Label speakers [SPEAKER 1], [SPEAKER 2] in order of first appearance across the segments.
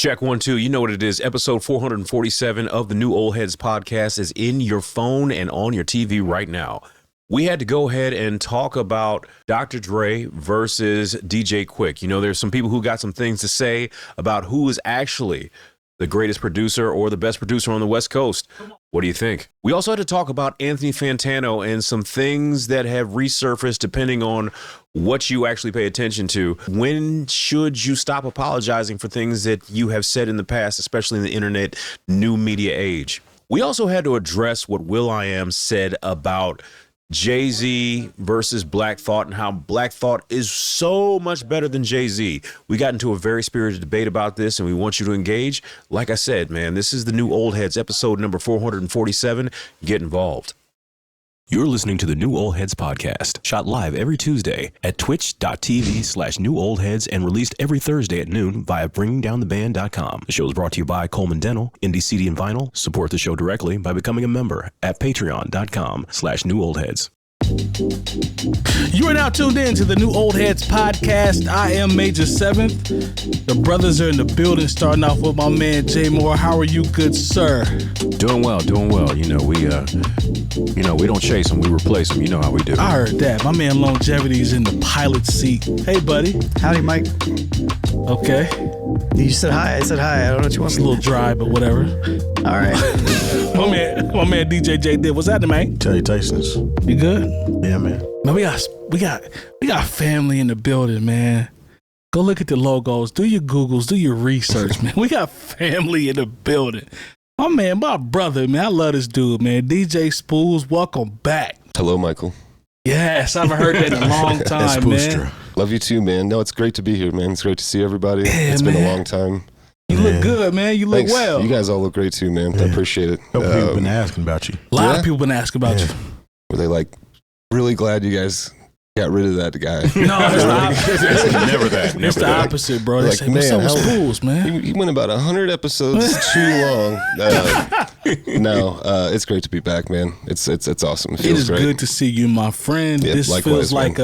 [SPEAKER 1] Check 1, 2. You know what it is. Episode 447 of the New Old Heads podcast is in your phone and on your TV right now. We had to go ahead and talk about Dr. Dre versus DJ Quik. You know, there's some people who got some things to say about who is actually the greatest producer or the best producer on the West Coast. What do you think? We also had to talk about Anthony Fantano and some things that have resurfaced depending on what you actually pay attention to. When should you stop apologizing for things that you have said in the past, especially in the internet new media age? We also had to address what Will.i.am said about Jay-Z versus Black Thought and how Black Thought is so much better than Jay-Z. We got into a very spirited debate about this and we want you to engage. Like I said, man, this is the New Old Heads episode number 447. Get involved. You're listening to the New Old Heads podcast, shot live every Tuesday at twitch.tv/newoldheads and released every Thursday at noon via bringingdowntheband.com. The show is brought to you by Coleman Dental, Indie CD and Vinyl. Support the show directly by becoming a member at patreon.com/newoldheads. You are now tuned in to the New Old Heads podcast. I am Major 7th. The brothers are in the building, starting off with my man Jay Moore. How are you, good sir? Doing well. You know, we don't chase them, we replace them. You know how we do.
[SPEAKER 2] I heard that. My man Lonegevity is in the pilot seat. Hey, buddy.
[SPEAKER 3] Howdy, Mike.
[SPEAKER 2] Okay.
[SPEAKER 3] You said hi. I said hi. I don't know what you want.
[SPEAKER 2] It's a little dry, but whatever.
[SPEAKER 3] All right.
[SPEAKER 2] my man DJ Jay Diff. What's happening, man?
[SPEAKER 4] Terry Tyson's.
[SPEAKER 2] You good?
[SPEAKER 4] Yeah, man.
[SPEAKER 2] Man, we got family in the building, man. Go look at the logos. Do your Googles. Do your research, man. We got family in the building. My man, my brother, man. I love this dude, man. DJ Spoolz, welcome back.
[SPEAKER 5] Hello, Michael.
[SPEAKER 2] Yes, I haven't heard that in a long time, man.
[SPEAKER 5] Love you too, man. No, it's great to be here, man. It's great to see everybody.
[SPEAKER 2] Yeah,
[SPEAKER 5] it's
[SPEAKER 2] man.
[SPEAKER 5] been a long time.
[SPEAKER 2] You look good, man. You look
[SPEAKER 5] Thanks.
[SPEAKER 2] well.
[SPEAKER 5] You guys all look great too, man. I appreciate it.
[SPEAKER 4] People have been asking about you.
[SPEAKER 2] A lot of people been asking about you.
[SPEAKER 5] Were they like really glad you guys got rid of that guy?
[SPEAKER 2] No, it's the opposite.
[SPEAKER 4] Never that.
[SPEAKER 2] It's the opposite, bro. They
[SPEAKER 5] Like,
[SPEAKER 2] say, what's up with Spoolz, man?
[SPEAKER 5] He went about 100 episodes too long. It's great to be back, man. It's awesome. It feels great.
[SPEAKER 2] Good to see you, my friend.
[SPEAKER 5] Yeah,
[SPEAKER 2] this
[SPEAKER 5] likewise,
[SPEAKER 2] feels like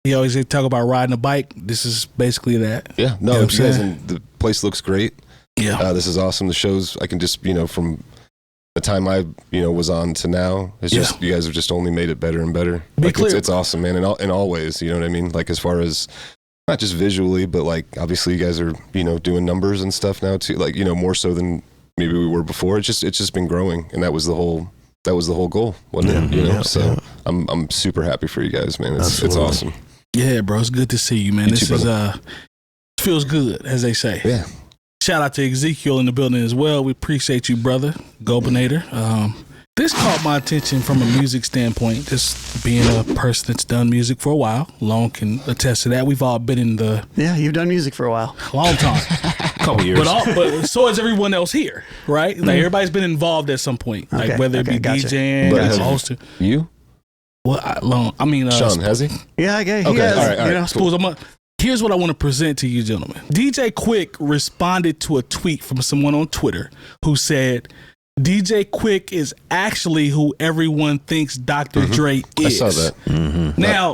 [SPEAKER 2] he always talk about riding a bike. This is basically that.
[SPEAKER 5] Yeah, no,
[SPEAKER 2] You know
[SPEAKER 5] you
[SPEAKER 2] what I'm
[SPEAKER 5] guys,
[SPEAKER 2] saying?
[SPEAKER 5] and the place looks great.
[SPEAKER 2] Yeah.
[SPEAKER 5] This is awesome. The shows, I can just, from the time I, was on to now, it's just, you guys have just only made it better and better.
[SPEAKER 2] Be clear.
[SPEAKER 5] It's awesome, man. In all ways, you know what I mean? Like, as far as not just visually, but like, obviously you guys are, doing numbers and stuff now too. Like, more so than maybe we were before. It's just been growing. And that was the whole goal, wasn't it? So I'm super happy for you guys, man. It's awesome.
[SPEAKER 2] Yeah, bro. It's good to see you, man. This is, feels good, as they say.
[SPEAKER 5] Yeah.
[SPEAKER 2] Shout out to Ezekiel in the building as well. We appreciate you, brother. Gobinator. This caught my attention from a music standpoint, just being a person that's done music for a while. Lone can attest to that. We've all been in the...
[SPEAKER 3] Yeah, you've done music for a while.
[SPEAKER 2] Long time.
[SPEAKER 1] Couple years.
[SPEAKER 2] But so has everyone else here, right? Like, everybody's been involved at some point.
[SPEAKER 3] Okay,
[SPEAKER 2] Like, whether it be
[SPEAKER 3] gotcha.
[SPEAKER 2] DJing, hosting.
[SPEAKER 5] You?
[SPEAKER 2] Well,
[SPEAKER 5] Sean, has he?
[SPEAKER 3] Yeah, I guess.
[SPEAKER 5] Okay,
[SPEAKER 3] Yes.
[SPEAKER 5] all right.
[SPEAKER 2] Spoolz, here's what I want to present to you, gentlemen. DJ Quik responded to a tweet from someone on Twitter who said, DJ Quik is actually who everyone thinks Dr. Dre is.
[SPEAKER 5] I saw that.
[SPEAKER 1] Mm-hmm.
[SPEAKER 2] Now,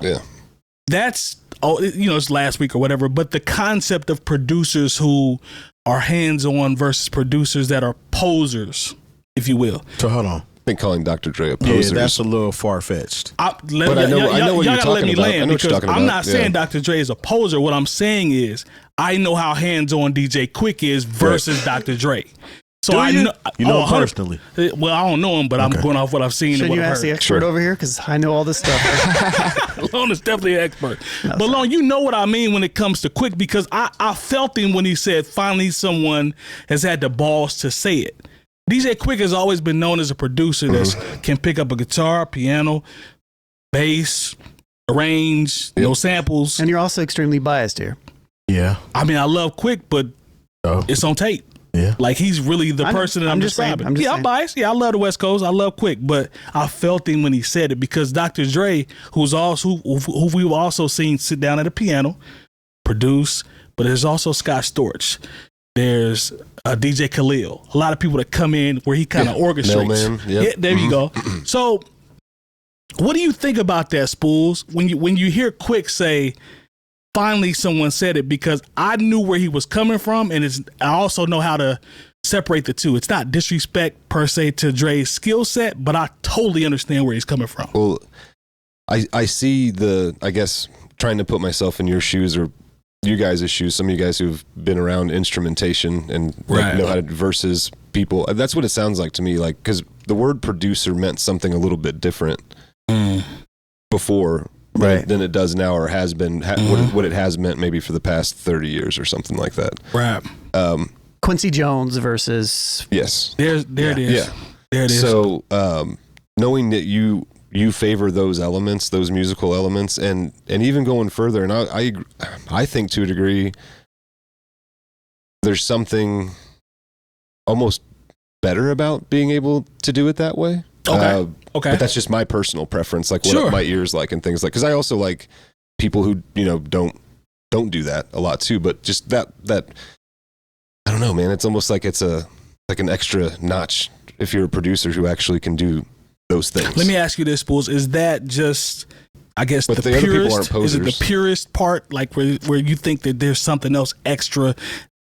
[SPEAKER 2] that's, it's last week or whatever, but the concept of producers who are hands-on versus producers that are posers, if you will.
[SPEAKER 4] So hold on.
[SPEAKER 5] I think calling Dr. Dre a poser.
[SPEAKER 4] Yeah, that's a little far-fetched.
[SPEAKER 5] I know what you're talking about. I know what you're talking about.
[SPEAKER 2] I'm not saying Dr. Dre is a poser. What I'm saying is I know how hands-on DJ Quik is versus Dr. Dre. So
[SPEAKER 4] You know him personally.
[SPEAKER 2] Well, I don't know him, but I'm going off what I've seen.
[SPEAKER 3] Should
[SPEAKER 2] and what
[SPEAKER 3] you
[SPEAKER 2] I've
[SPEAKER 3] ask
[SPEAKER 2] heard.
[SPEAKER 3] the expert over here? Because I know all this stuff.
[SPEAKER 2] Lone is definitely an expert. But Lone, you know what I mean when it comes to Quik, because I felt him when he said finally someone has had the balls to say it. DJ Quik has always been known as a producer that can pick up a guitar, piano, bass, arrange, no samples.
[SPEAKER 3] And you're also extremely biased here.
[SPEAKER 4] Yeah.
[SPEAKER 2] I mean, I love Quik, but it's on tape.
[SPEAKER 4] Yeah.
[SPEAKER 2] Like, he's really the person that I'm describing.
[SPEAKER 3] I'm
[SPEAKER 2] I'm biased. Yeah, I love the West Coast. I love Quik, but I felt him when he said it because Dr. Dre, who we've also seen sit down at a piano, produce, but there's also Scott Storch. There's DJ Khalil. A lot of people that come in where he kind of orchestrates.
[SPEAKER 5] Mailman, yep.
[SPEAKER 2] Yeah, there you go. So, what do you think about that, Spoolz? When you hear Quik say finally someone said it, because I knew where he was coming from, and I also know how to separate the two. It's not disrespect per se to Dre's skill set, but I totally understand where he's coming from.
[SPEAKER 5] Well, I see I guess, trying to put myself in your shoes or you guys' shoes, some of you guys who've been around instrumentation and know how to versus people. That's what it sounds like to me, like, because the word producer meant something a little bit different before than it does now, or has been, what it has meant maybe for the past 30 years or something like that.
[SPEAKER 2] Right.
[SPEAKER 3] Quincy Jones versus...
[SPEAKER 5] Yes.
[SPEAKER 2] There it is.
[SPEAKER 5] Yeah.
[SPEAKER 2] There it is.
[SPEAKER 5] So knowing that you favor those elements, those musical elements, and even going further, and I think to a degree, there's something almost better about being able to do it that way.
[SPEAKER 2] Okay.
[SPEAKER 5] But that's just my personal preference, like what my ears like and things like. Because I also like people who don't do that a lot too. But just that I don't know, man. It's almost like it's like an extra notch if you're a producer who actually can do those things.
[SPEAKER 2] Let me ask you this, Spoolz. Is that just, I guess,
[SPEAKER 5] but
[SPEAKER 2] the
[SPEAKER 5] other people aren't
[SPEAKER 2] purest?
[SPEAKER 5] posers.
[SPEAKER 2] Is it the purest part, like where you think that there's something else extra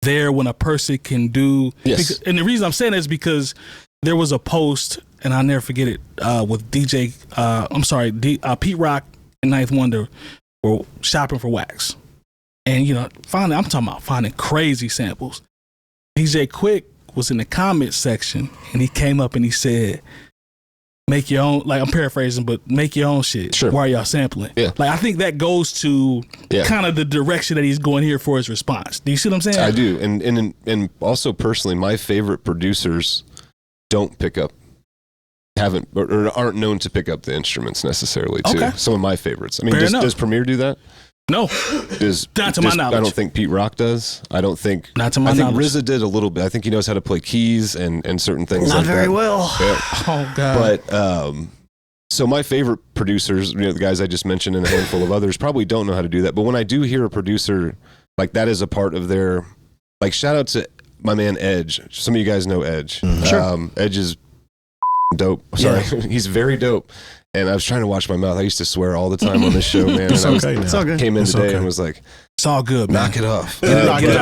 [SPEAKER 2] there when a person can do?
[SPEAKER 5] Yes.
[SPEAKER 2] And the reason I'm saying that is because there was a post, and I'll never forget it, with Pete Rock and Ninth Wonder were shopping for wax. And, I'm talking about finding crazy samples. DJ Quik was in the comments section, and he came up and he said, make your own, like, I'm paraphrasing, but make your own shit.
[SPEAKER 5] Sure.
[SPEAKER 2] Why are y'all sampling?
[SPEAKER 5] Yeah.
[SPEAKER 2] Like, I think that goes to kind of the direction that he's going here for his response. Do you see what I'm saying?
[SPEAKER 5] I do. And also personally, my favorite producers don't pick up, or aren't known to pick up the instruments necessarily too.
[SPEAKER 2] Okay.
[SPEAKER 5] Some of my favorites. I mean, does Premier do that?
[SPEAKER 2] No. Not to my knowledge.
[SPEAKER 5] I don't think Pete Rock does. I don't think.
[SPEAKER 2] Not to my
[SPEAKER 5] knowledge.
[SPEAKER 2] knowledge.
[SPEAKER 5] I think RZA did a little bit. I think he knows how to play keys and certain things
[SPEAKER 3] Not
[SPEAKER 5] like
[SPEAKER 3] very
[SPEAKER 5] that.
[SPEAKER 3] well.
[SPEAKER 5] Yeah.
[SPEAKER 2] Oh, God.
[SPEAKER 5] But, so my favorite producers, the guys I just mentioned and a handful of others, probably don't know how to do that. But when I do hear a producer, like, that is a part of their, like, shout out to my man Edge. Some of you guys know Edge.
[SPEAKER 3] Sure.
[SPEAKER 5] Edge is dope. Sorry. He's very dope. And I was trying to watch my mouth. I used to swear all the time on this show, man.
[SPEAKER 4] It's
[SPEAKER 5] and
[SPEAKER 4] okay now.
[SPEAKER 3] It's all good.
[SPEAKER 5] Came in
[SPEAKER 4] It's
[SPEAKER 5] today
[SPEAKER 4] okay.
[SPEAKER 5] and was like,
[SPEAKER 2] It's all good, man.
[SPEAKER 5] knock it off.
[SPEAKER 2] Get it out. Get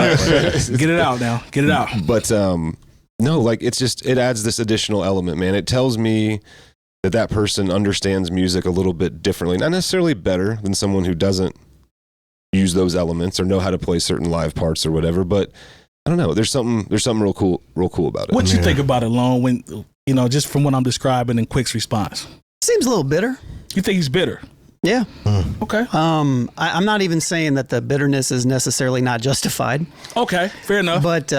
[SPEAKER 2] it out now. Get it out.
[SPEAKER 5] But no, like, it adds this additional element, man. It tells me that person understands music a little bit differently, not necessarily better than someone who doesn't use those elements or know how to play certain live parts or whatever. But I don't know. There's something real cool about it.
[SPEAKER 2] What you think about it, Lone, when, just from what I'm describing in Quik's response?
[SPEAKER 3] Seems a little bitter.
[SPEAKER 2] You think he's bitter?
[SPEAKER 3] Yeah.
[SPEAKER 2] Okay.
[SPEAKER 3] I'm not even saying that the bitterness is necessarily not justified,
[SPEAKER 2] Okay. Fair enough.
[SPEAKER 3] but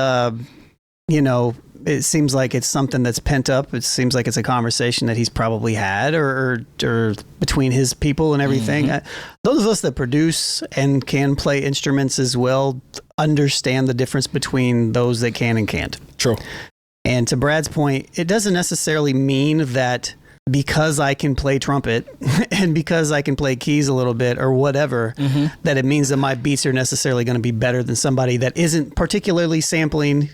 [SPEAKER 3] it seems like it's something that's pent up. It seems like it's a conversation that he's probably had or between his people and everything. Those of us that produce and can play instruments as well understand the difference between those that can and can't.
[SPEAKER 2] True.
[SPEAKER 3] And to Brad's point, it doesn't necessarily mean that because I can play trumpet and because I can play keys a little bit or whatever, that it means that my beats are necessarily going to be better than somebody that isn't particularly sampling,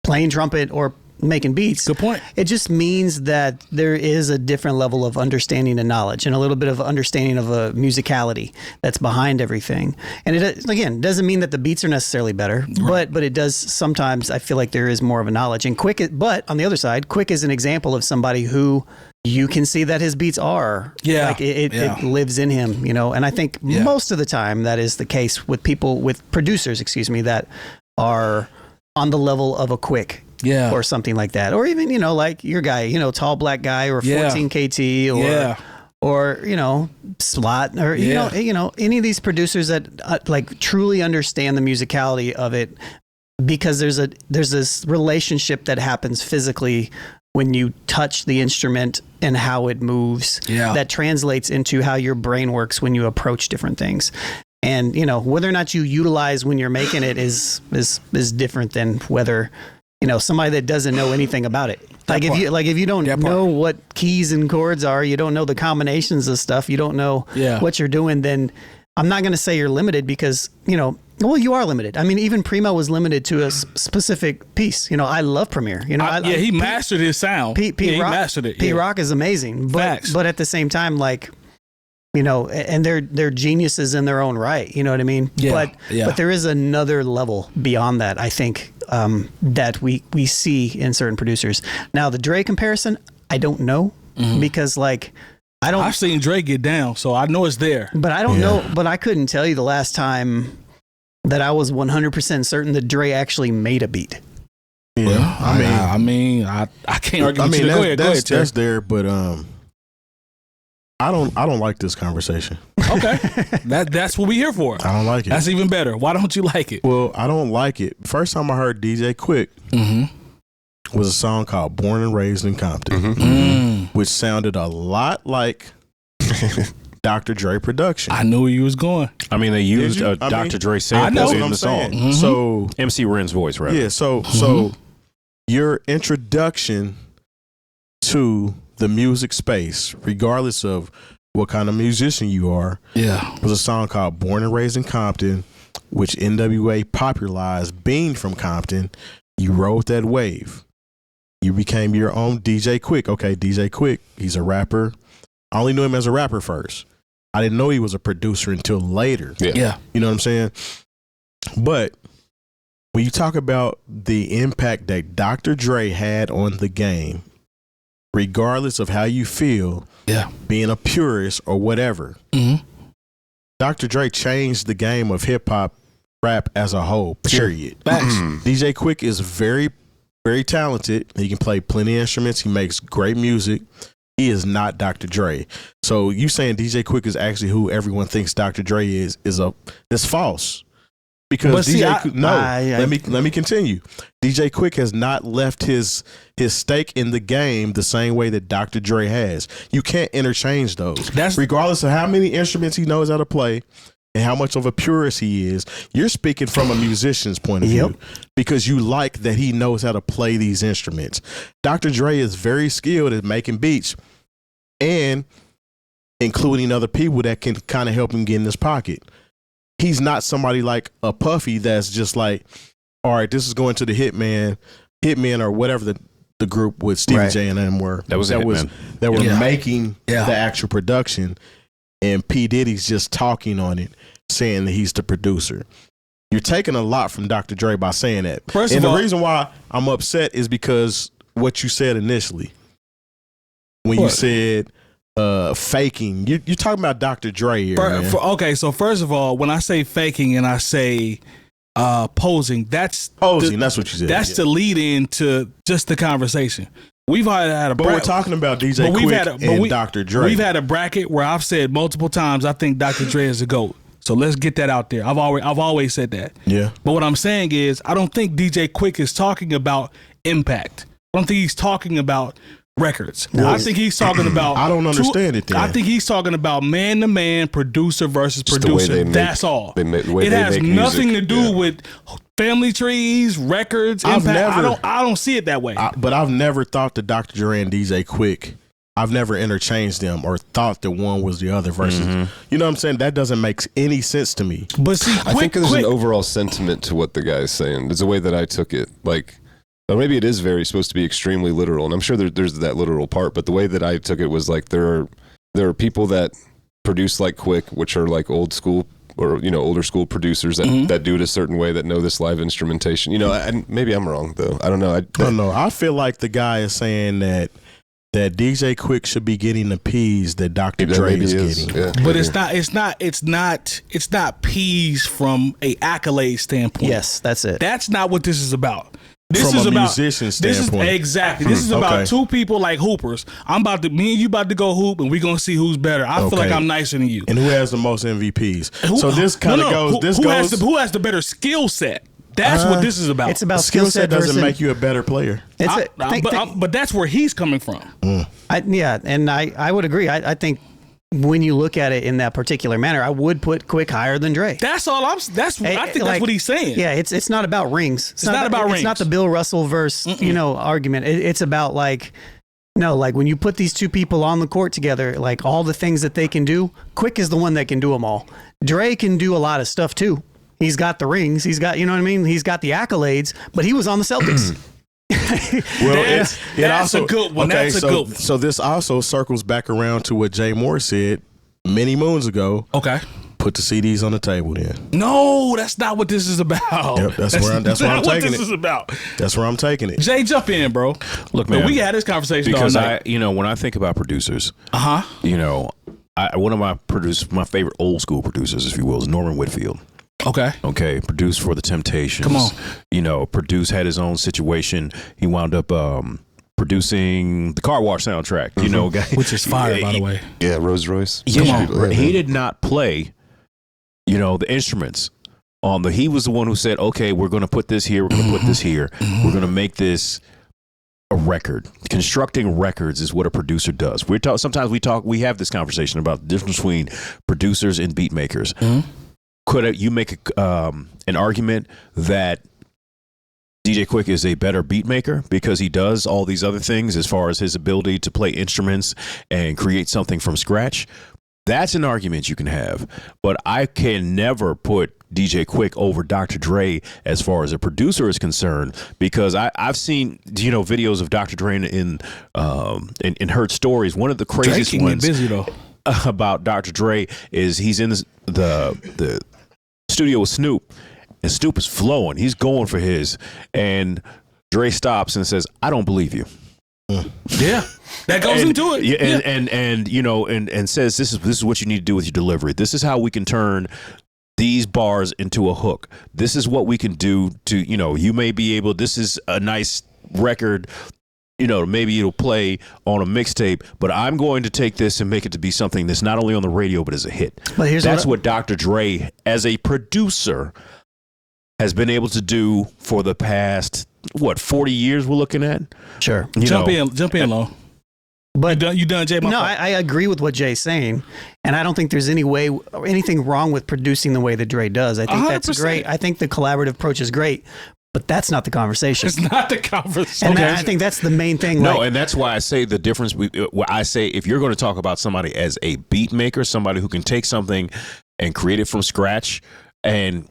[SPEAKER 3] playing trumpet, or making beats.
[SPEAKER 2] Good point.
[SPEAKER 3] It just means that there is a different level of understanding and knowledge and a little bit of understanding of a musicality that's behind everything. And it, again, doesn't mean that the beats are necessarily better, but it does sometimes. I feel like there is more of a knowledge. And Quik, but on the other side, Quik is an example of somebody who you can see that his beats are, like it lives in him, and I think most of the time that is the case with people, with producers, that are on the level of a Quik. Or something like that. Or even, like your guy, tall black guy, or 14 KT, or Slot, or, any of these producers that like truly understand the musicality of it, because there's this relationship that happens physically when you touch the instrument and how it moves, that translates into how your brain works when you approach different things. And, whether or not you utilize when you're making it is different than whether, somebody that doesn't know anything about it. If you don't know what keys and chords are, you don't know the combinations of stuff, you don't know what you're doing, then I'm not going to say you're limited, because, you are limited. I mean, even Primo was limited to a specific piece. I love Premier.
[SPEAKER 2] He mastered his sound.
[SPEAKER 3] Pete
[SPEAKER 2] Rock,
[SPEAKER 3] mastered it. Pete Rock is amazing. But at the same time, like, You know, and they're geniuses in their own right. You know what I mean?
[SPEAKER 2] Yeah,
[SPEAKER 3] But there is another level beyond that, I think, that we see in certain producers. Now, the Dre comparison, I don't know because I've
[SPEAKER 2] seen Dre get down, so I know it's there.
[SPEAKER 3] But I don't know. But I couldn't tell you the last time that I was 100% certain that Dre actually made a beat.
[SPEAKER 4] Yeah,
[SPEAKER 2] Well, I can't argue with you. Go ahead,
[SPEAKER 4] that's there, but I don't like this conversation.
[SPEAKER 2] Okay, that's what we here for.
[SPEAKER 4] I don't like it.
[SPEAKER 2] That's even better. Why don't you like it?
[SPEAKER 4] Well, I don't like it. First time I heard DJ Quik was a song called "Born and Raised in Compton," which sounded a lot like Dr. Dre production.
[SPEAKER 2] I knew where you was going.
[SPEAKER 1] I mean, they used a Dr. Dre sample in the song.
[SPEAKER 4] So
[SPEAKER 1] MC Ren's voice, right?
[SPEAKER 4] Yeah. So your introduction to the music space, regardless of what kind of musician you are, was a song called "Born and Raised in Compton," which NWA popularized. Being from Compton, you rode that wave. You became your own DJ Quik. Okay, DJ Quik, he's a rapper. I only knew him as a rapper first. I didn't know he was a producer until later.
[SPEAKER 2] Yeah.
[SPEAKER 4] You know what I'm saying? But when you talk about the impact that Dr. Dre had on the game, regardless of how you feel, being a purist or whatever, Dr. Dre changed the game of hip hop, rap as a whole, period.
[SPEAKER 2] Facts.
[SPEAKER 4] DJ Quik is very, very talented. He can play plenty of instruments. He makes great music. He is not Dr. Dre. So you saying DJ Quik is actually who everyone thinks Dr. Dre is false. Because let me continue. DJ Quik has not left his stake in the game the same way that Dr. Dre has. You can't interchange those. Regardless of how many instruments he knows how to play and how much of a purist he is, you're speaking from a musician's point of view because you like that he knows how to play these instruments. Dr. Dre is very skilled at making beats and including other people that can kind of help him get in his pocket. He's not somebody like a Puffy that's just like, all right, this is going to the Hitman or whatever the group with Stevie J and them were. That were making the actual production, and P. Diddy's just talking on it, saying that he's the producer. You're taking a lot from Dr. Dre by saying that. The reason why I'm upset is because what you said initially. When you said faking, you're talking about Dr. Dre here.
[SPEAKER 2] Okay, so first of all, when I say faking and I say posing, that's what you said. That's the lead in to just the conversation. We've had a
[SPEAKER 4] but we're talking about DJ Quik and Dr. Dre.
[SPEAKER 2] We've had a bracket where I've said multiple times I think Dr. Dre is a GOAT. So let's get that out there. I've always said that. Yeah. But what I'm saying is I don't think DJ Quik is talking about impact. I don't think he's talking about records. No, I think he's talking about
[SPEAKER 4] I don't understand it then.
[SPEAKER 2] I think he's talking about man to man, producer versus producer. That's all. It has nothing to do with family trees, records, impact. I don't see it that way.
[SPEAKER 4] But I've never thought that Dr. Dre and DJ Quik, I've never interchanged them or thought that one was the other versus, you know what I'm saying? That doesn't make any sense to me.
[SPEAKER 2] But see,
[SPEAKER 5] I think there's an overall sentiment to what the guy's saying. There's a way that I took it. Like, or maybe it is supposed to be extremely literal, and I'm sure there's that literal part. But the way that I took it was like there are people that produce like Quik, which are like old school or older school producers that do it a certain way, that know this live instrumentation. And maybe I'm wrong though. I don't know. I don't
[SPEAKER 4] know. I feel like the guy is saying that DJ Quik should be getting the P's that Dr. Dre is getting.
[SPEAKER 2] Yeah, but it's not P's from a accolade standpoint.
[SPEAKER 3] Yes, that's it.
[SPEAKER 2] That's not what this is about. This
[SPEAKER 4] from
[SPEAKER 2] is
[SPEAKER 4] a
[SPEAKER 2] about
[SPEAKER 4] musician standpoint.
[SPEAKER 2] This is about two people like hoopers. Me and you about to go hoop, and we're gonna see who's better. I feel like I'm nicer than you.
[SPEAKER 4] And who has the most MVPs? So this kind of goes.
[SPEAKER 2] Who has the better skill set? That's what this is about.
[SPEAKER 3] It's about
[SPEAKER 4] skill set doesn't make you a better player.
[SPEAKER 2] But that's where he's coming from.
[SPEAKER 3] And I would agree. I think when you look at it in that particular manner, I would put Quik higher than Dre.
[SPEAKER 2] That's all I think that's what he's saying.
[SPEAKER 3] Yeah, it's not about rings.
[SPEAKER 2] It's not about rings.
[SPEAKER 3] It's not the Bill Russell verse, argument. It's about when you put these two people on the court together, like all the things that they can do, Quik is the one that can do them all. Dre can do a lot of stuff too. He's got the rings. He's got, he's got the accolades, but he was on the Celtics.
[SPEAKER 2] That's a good one.
[SPEAKER 4] Okay, so this also circles back around to what Jay Moore said. many moons ago.
[SPEAKER 2] Okay.
[SPEAKER 4] Put the CDs on the table then.
[SPEAKER 2] No, that's not what this is about.
[SPEAKER 4] Yep, that's where I'm taking
[SPEAKER 2] this is about.
[SPEAKER 4] That's where I'm taking it.
[SPEAKER 2] Jay, jump in, bro.
[SPEAKER 1] Look, man,
[SPEAKER 2] we had this conversation
[SPEAKER 1] because
[SPEAKER 2] all night.
[SPEAKER 1] when I think about producers,
[SPEAKER 2] Uh-huh.
[SPEAKER 1] One of my favorite old school producers, if you will, is Norman Whitfield.
[SPEAKER 2] Okay.
[SPEAKER 1] Okay, produced for the Temptations.
[SPEAKER 2] Come on.
[SPEAKER 1] Produced, had his own situation. He wound up producing the Car Wash soundtrack.
[SPEAKER 2] Which is fire, by the way.
[SPEAKER 5] Yeah, Rolls Royce.
[SPEAKER 1] Yeah, he did not play, the instruments on he was the one who said, okay, we're going to put this here. We're going to put this here. We're going to make this a record. Constructing records is what a producer does. Sometimes we have this conversation about the difference between producers and beat makers. Could you make an argument that DJ Quik is a better beat maker because he does all these other things as far as his ability to play instruments and create something from scratch? That's an argument you can have, but I can never put DJ Quik over Dr. Dre as far as a producer is concerned, because I've seen videos of Dr. Dre and heard stories. One of the craziest ones
[SPEAKER 2] busy though
[SPEAKER 1] about Dr. Dre is he's in the studio with Snoop, and Snoop is flowing. He's going for his, and Dre stops and says, "I don't believe you."
[SPEAKER 2] Yeah, that goes into it.
[SPEAKER 1] Yeah, and says this is what you need to do with your delivery. This is how we can turn these bars into a hook. This is what we can do to you may be able. This is a nice record. Maybe it'll play on a mixtape, but I'm going to take this and make it to be something that's not only on the radio but as a hit.
[SPEAKER 3] But
[SPEAKER 1] that's what Dr. Dre, as a producer, has been able to do for the past 40 years we're looking at.
[SPEAKER 3] Sure.
[SPEAKER 2] Jump in, Lo.
[SPEAKER 3] But
[SPEAKER 2] you done, Jay?
[SPEAKER 3] I agree with what Jay's saying, and I don't think there's anything wrong with producing the way that Dre does. I think 100%. That's great. I think the collaborative approach is great, but that's not the conversation.
[SPEAKER 2] It's not the conversation.
[SPEAKER 3] And I think that's the main thing.
[SPEAKER 1] No, and that's why I say the difference. I say if you're going to talk about somebody as a beat maker, somebody who can take something and create it from scratch and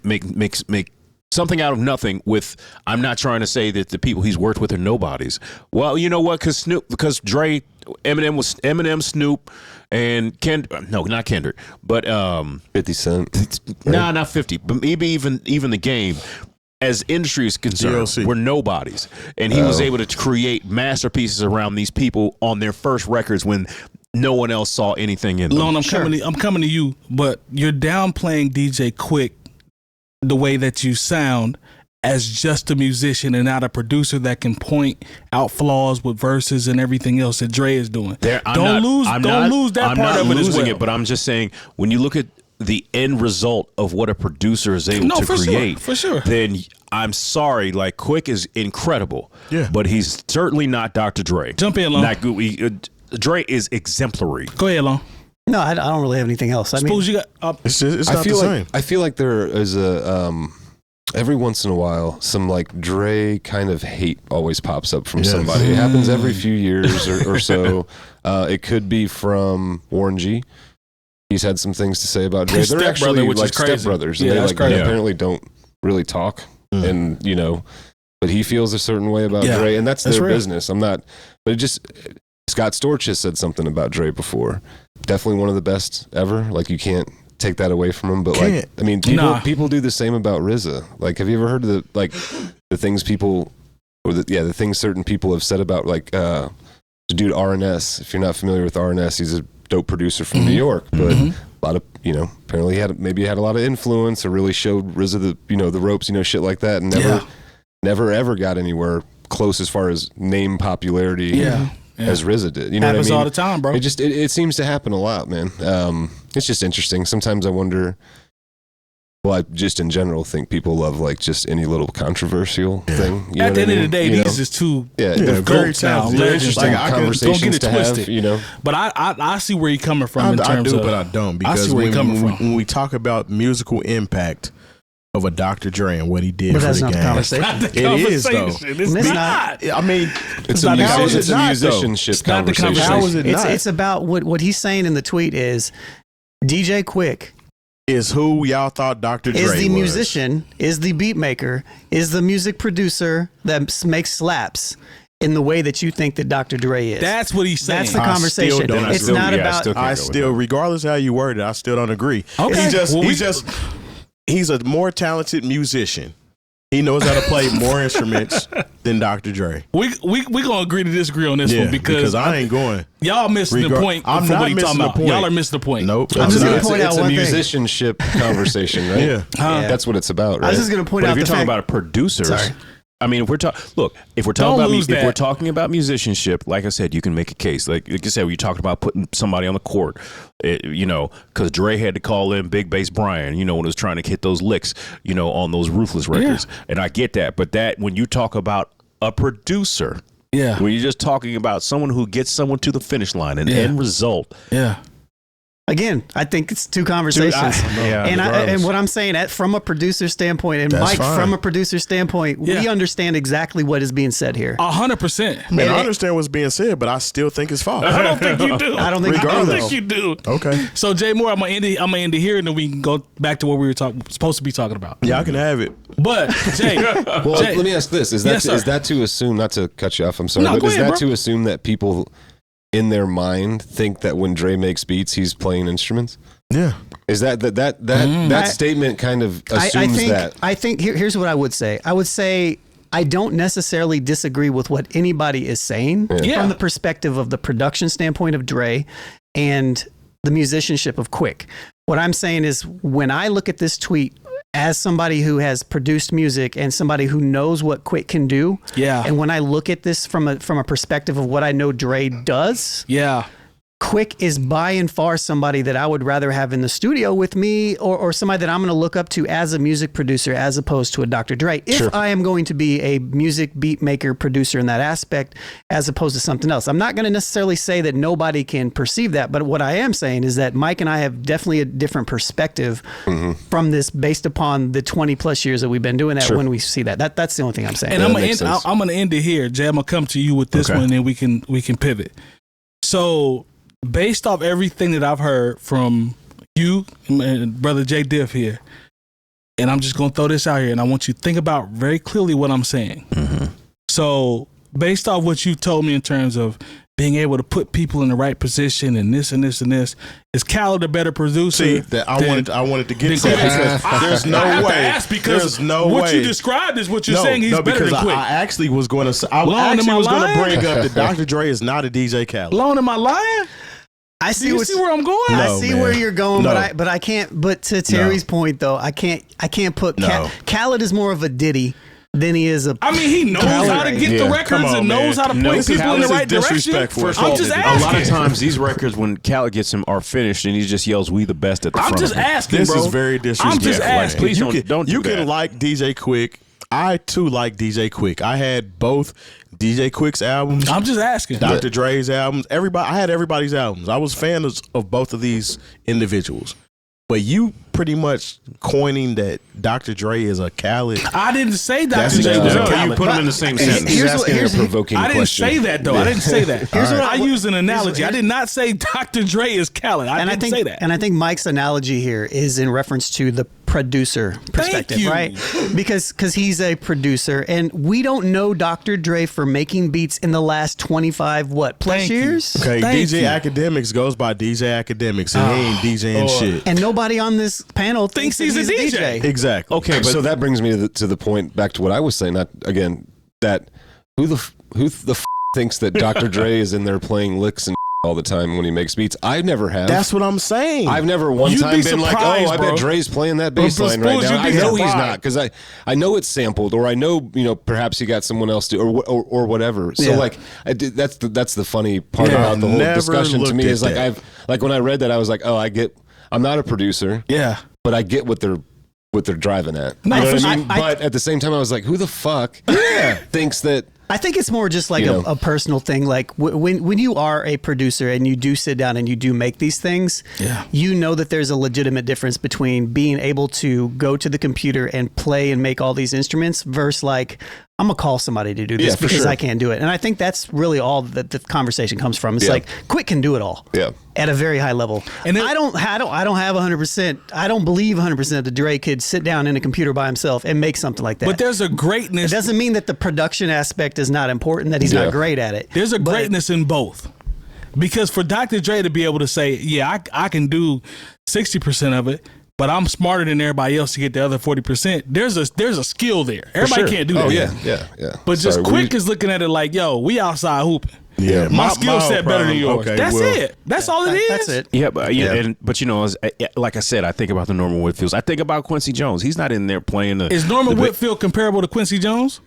[SPEAKER 1] make something out of nothing with, I'm not trying to say that the people he's worked with are nobodies. Well, you know what? Because Dre, Eminem, Snoop, and not Kendrick, but
[SPEAKER 5] 50 Cent.
[SPEAKER 1] Nah, not 50, but maybe even the Game. As industry is concerned,
[SPEAKER 4] DLC.
[SPEAKER 1] we're nobodies, and he was able to create masterpieces around these people on their first records when no one else saw anything in them.
[SPEAKER 2] Lone, I'm coming to you, but you're downplaying DJ Quik the way that you sound as just a musician and not a producer that can point out flaws with verses and everything else that Dre is doing. Don't lose that part of it as well.
[SPEAKER 1] But I'm just saying, when you look at the end result of what a producer is able to create,
[SPEAKER 2] for sure.
[SPEAKER 1] Then I'm sorry, like Quik is incredible, but he's certainly not Dr. Dre.
[SPEAKER 2] Jump in, Lon.
[SPEAKER 1] Dre is exemplary.
[SPEAKER 2] Go ahead, Lon.
[SPEAKER 3] No, I don't really have anything else.
[SPEAKER 2] Suppose you got.
[SPEAKER 4] It's not the same.
[SPEAKER 5] I feel like there is a every once in a while some like Dre kind of hate always pops up from somebody. It happens every few years or so. It could be from Warren G. He's had some things to say about Dre. They're actually like stepbrothers, and they apparently don't really talk, and but he feels a certain way about Dre, and that's their business. I'm not, but it just. Scott Storch has said something about Dre before. Definitely one of the best ever. Like, you can't take that away from him. But people do the same about RZA. Like, have you ever heard of the things people, or the things certain people have said about the dude RNS? If you're not familiar with RNS, he's a dope producer from New York, but a lot of apparently he had a lot of influence, or really showed RZA the ropes, shit like that, and never ever got anywhere close as far as name popularity. As RZA did. You know
[SPEAKER 2] happens
[SPEAKER 5] what I mean?
[SPEAKER 2] All the time, bro.
[SPEAKER 5] It seems to happen a lot, man. It's just interesting. Sometimes I wonder, I just in general think people love just any little controversial thing.
[SPEAKER 2] At the end of the day, these is two
[SPEAKER 5] they're
[SPEAKER 2] very talented,
[SPEAKER 5] interesting conversations
[SPEAKER 2] don't get it twisted.
[SPEAKER 5] Have,
[SPEAKER 2] But I see where you're coming from.
[SPEAKER 4] I do, but I don't, because when we talk about musical impact of a Dr. Dre and what he did for the game. It is, though.
[SPEAKER 2] It's not.
[SPEAKER 4] I mean,
[SPEAKER 5] it's a musicianship conversation.
[SPEAKER 4] How is it not?
[SPEAKER 3] It's about what he's saying in the tweet is DJ Quik
[SPEAKER 4] is who y'all thought Dr. Dre
[SPEAKER 3] is the
[SPEAKER 4] was.
[SPEAKER 3] Musician, is the beat maker, is the music producer that makes slaps, in the way that you think that Dr. Dre is.
[SPEAKER 2] That's what he's saying.
[SPEAKER 3] That's the conversation. It's not about.
[SPEAKER 4] I still, regardless of how you word it, I still don't agree.
[SPEAKER 2] Okay.
[SPEAKER 4] He's a more talented musician. He knows how to play more instruments than Dr. Dre.
[SPEAKER 2] We gonna agree to disagree on this one because
[SPEAKER 4] I ain't going.
[SPEAKER 2] Y'all missing the point.
[SPEAKER 4] I'm not missing the point.
[SPEAKER 2] Y'all are missing the point.
[SPEAKER 4] Nope.
[SPEAKER 3] I'm just gonna point out
[SPEAKER 5] it's
[SPEAKER 3] one
[SPEAKER 5] a
[SPEAKER 3] thing.
[SPEAKER 5] musicianship conversation, right?
[SPEAKER 4] Yeah.
[SPEAKER 5] That's what it's about, right?
[SPEAKER 3] I was just gonna point out
[SPEAKER 1] if you're
[SPEAKER 3] the
[SPEAKER 1] talking
[SPEAKER 3] fact.
[SPEAKER 1] about producers,
[SPEAKER 3] Sorry.
[SPEAKER 1] I mean, if we're talking about musicianship, like I said, you can make a case. Like you said, we talked about putting somebody on the court, because Dre had to call in Big Bass Brian, when he was trying to hit those licks, on those Ruthless records. Yeah. And I get that, but when you talk about a producer, when you're just talking about someone who gets someone to the finish line, an end result,
[SPEAKER 3] Again, I think it's two conversations. And what I'm saying, from a producer standpoint, and
[SPEAKER 4] That's
[SPEAKER 3] Mike,
[SPEAKER 4] fine.
[SPEAKER 3] from a producer standpoint, we understand exactly what is being said here.
[SPEAKER 2] 100%.
[SPEAKER 4] And I understand what's being said, but I still think it's false.
[SPEAKER 2] I don't think you do.
[SPEAKER 3] I don't think
[SPEAKER 2] you do.
[SPEAKER 4] Okay.
[SPEAKER 2] So Jay Moore, I'm gonna end it here, and then we can go back to what we were supposed to be talking about.
[SPEAKER 4] Yeah, I can have it.
[SPEAKER 2] But Jay,
[SPEAKER 5] let me ask this: is that to assume? Not to cut you off. I'm sorry,
[SPEAKER 2] No,
[SPEAKER 5] but
[SPEAKER 2] go
[SPEAKER 5] is
[SPEAKER 2] ahead,
[SPEAKER 5] that
[SPEAKER 2] bro.
[SPEAKER 5] to assume that people in their mind think that when Dre makes beats, he's playing instruments?
[SPEAKER 4] Yeah.
[SPEAKER 5] Is that statement kind of assumes that?
[SPEAKER 3] I think here's what I would say. I would say I don't necessarily disagree with what anybody is saying from the perspective of the production standpoint of Dre and the musicianship of Quik. What I'm saying is when I look at this tweet as somebody who has produced music and somebody who knows what Quik can do, and when I look at this from a perspective of what I know Dre does, Quik is by and far somebody that I would rather have in the studio with me or somebody that I'm going to look up to as a music producer as opposed to a Dr. Dre. If I am going to be a music beat maker producer in that aspect as opposed to something else. I'm not going to necessarily say that nobody can perceive that, but what I am saying is that Mike and I have definitely a different perspective from this based upon the 20 plus years that we've been doing that when we see that. That's the only thing I'm saying.
[SPEAKER 2] And I'm going to end it here. Jay, I'm going to come to you with this one and then we can pivot. So based off everything that I've heard from you and brother Jay Diff here, and I'm just going to throw this out here, and I want you to think about very clearly what I'm saying. Mm-hmm. So based off what you told me in terms of being able to put people in the right position and this and this and this, is Khaled a better producer?
[SPEAKER 4] See, that I wanted to get to that because there's no way.
[SPEAKER 2] There's no way. What you described is what you're saying. He's better than Quik.
[SPEAKER 4] I actually was going to. I actually was going to bring up that Dr. Dre is not a DJ Khaled.
[SPEAKER 2] Lone, am I lying?
[SPEAKER 3] I see
[SPEAKER 2] where I'm going.
[SPEAKER 3] I see where you're going, but I can't. But to Terry's point, though, I can't put Khaled is more of a Diddy than he is a.
[SPEAKER 2] I mean, he knows how to get the records and knows how to point people in the right direction.
[SPEAKER 1] First of all, a lot of times these records, when Khaled gets them, are finished, and he just yells, "We the best" at the front.
[SPEAKER 2] I'm just asking,
[SPEAKER 4] this
[SPEAKER 2] bro.
[SPEAKER 4] Is very disrespectful.
[SPEAKER 2] I'm just asking.
[SPEAKER 1] Please don't.
[SPEAKER 4] You can like DJ Quik. I too like DJ Quik. I had both DJ Quik's albums.
[SPEAKER 2] I'm just asking.
[SPEAKER 4] Dr. Dre's albums. I had everybody's albums. I was fans of both of these individuals. But you pretty much coining that Dr. Dre is a Khaled.
[SPEAKER 2] I didn't say Dr. Dre was a Khaled.
[SPEAKER 1] You put them in the same sentence.
[SPEAKER 5] He's asking a provoking question.
[SPEAKER 2] I didn't say that, though. I didn't say that. Here's what I used an analogy. I did not say Dr. Dre is Khaled. I didn't say that.
[SPEAKER 3] And I think Mike's analogy here is in reference to the producer perspective, right? Because he's a producer, and we don't know Dr. Dre for making beats in the last 25 plus years.
[SPEAKER 4] Okay, DJ Akademiks goes by DJ Akademiks, and he ain't DJing shit.
[SPEAKER 3] And nobody on this panel thinks he's a DJ.
[SPEAKER 4] Exactly.
[SPEAKER 5] Okay, so that brings me to the point back to what I was saying. That again, that who the thinks that Dr. Dre is in there playing licks and all the time when he makes beats. I never have.
[SPEAKER 4] That's what I'm saying.
[SPEAKER 5] I've never one time been like, oh, I bet Dre's playing that bass line right now. I know he's not, because I know it's sampled, or I know perhaps he got someone else to, or whatever. So that's the funny part about the whole discussion to me is like when I read that I was like, oh, I'm not a producer.
[SPEAKER 2] Yeah.
[SPEAKER 5] But I get what they're driving at.
[SPEAKER 2] No,
[SPEAKER 5] you know what I mean? But at the same time, I was like, who the fuck thinks that?
[SPEAKER 3] I think it's more just like a personal thing. Like when you are a producer and you do sit down and you do make these things, you know that there's a legitimate difference between being able to go to the computer and play and make all these instruments versus like, I'm going to call somebody to do this because I can't do it. And I think that's really all that the conversation comes from. It's like, Quik can do it all at a very high level. And I don't have 100%. I don't believe 100% that Dre could sit down in a computer by himself and make something like that.
[SPEAKER 2] But there's a greatness.
[SPEAKER 3] It doesn't mean that the production aspect intellect is not important, that he's not great at it.
[SPEAKER 2] There's a greatness in both. Because for Dr. Dre to be able to say, yeah, I can do 60% of it, but I'm smarter than everybody else to get the other 40%. There's a skill there. Everybody can't do that.
[SPEAKER 5] Oh yeah.
[SPEAKER 2] But just Quik is looking at it like, yo, we outside hooping.
[SPEAKER 4] Yeah,
[SPEAKER 2] my skill set better than yours.
[SPEAKER 4] Okay,
[SPEAKER 2] that's it. That's all it is.
[SPEAKER 3] That's it.
[SPEAKER 1] Yeah, but you know, like I said, I think about the Norman Whitfields. I think about Quincy Jones. He's not in there playing the.
[SPEAKER 2] Is Norman Whitfield comparable to Quincy Jones?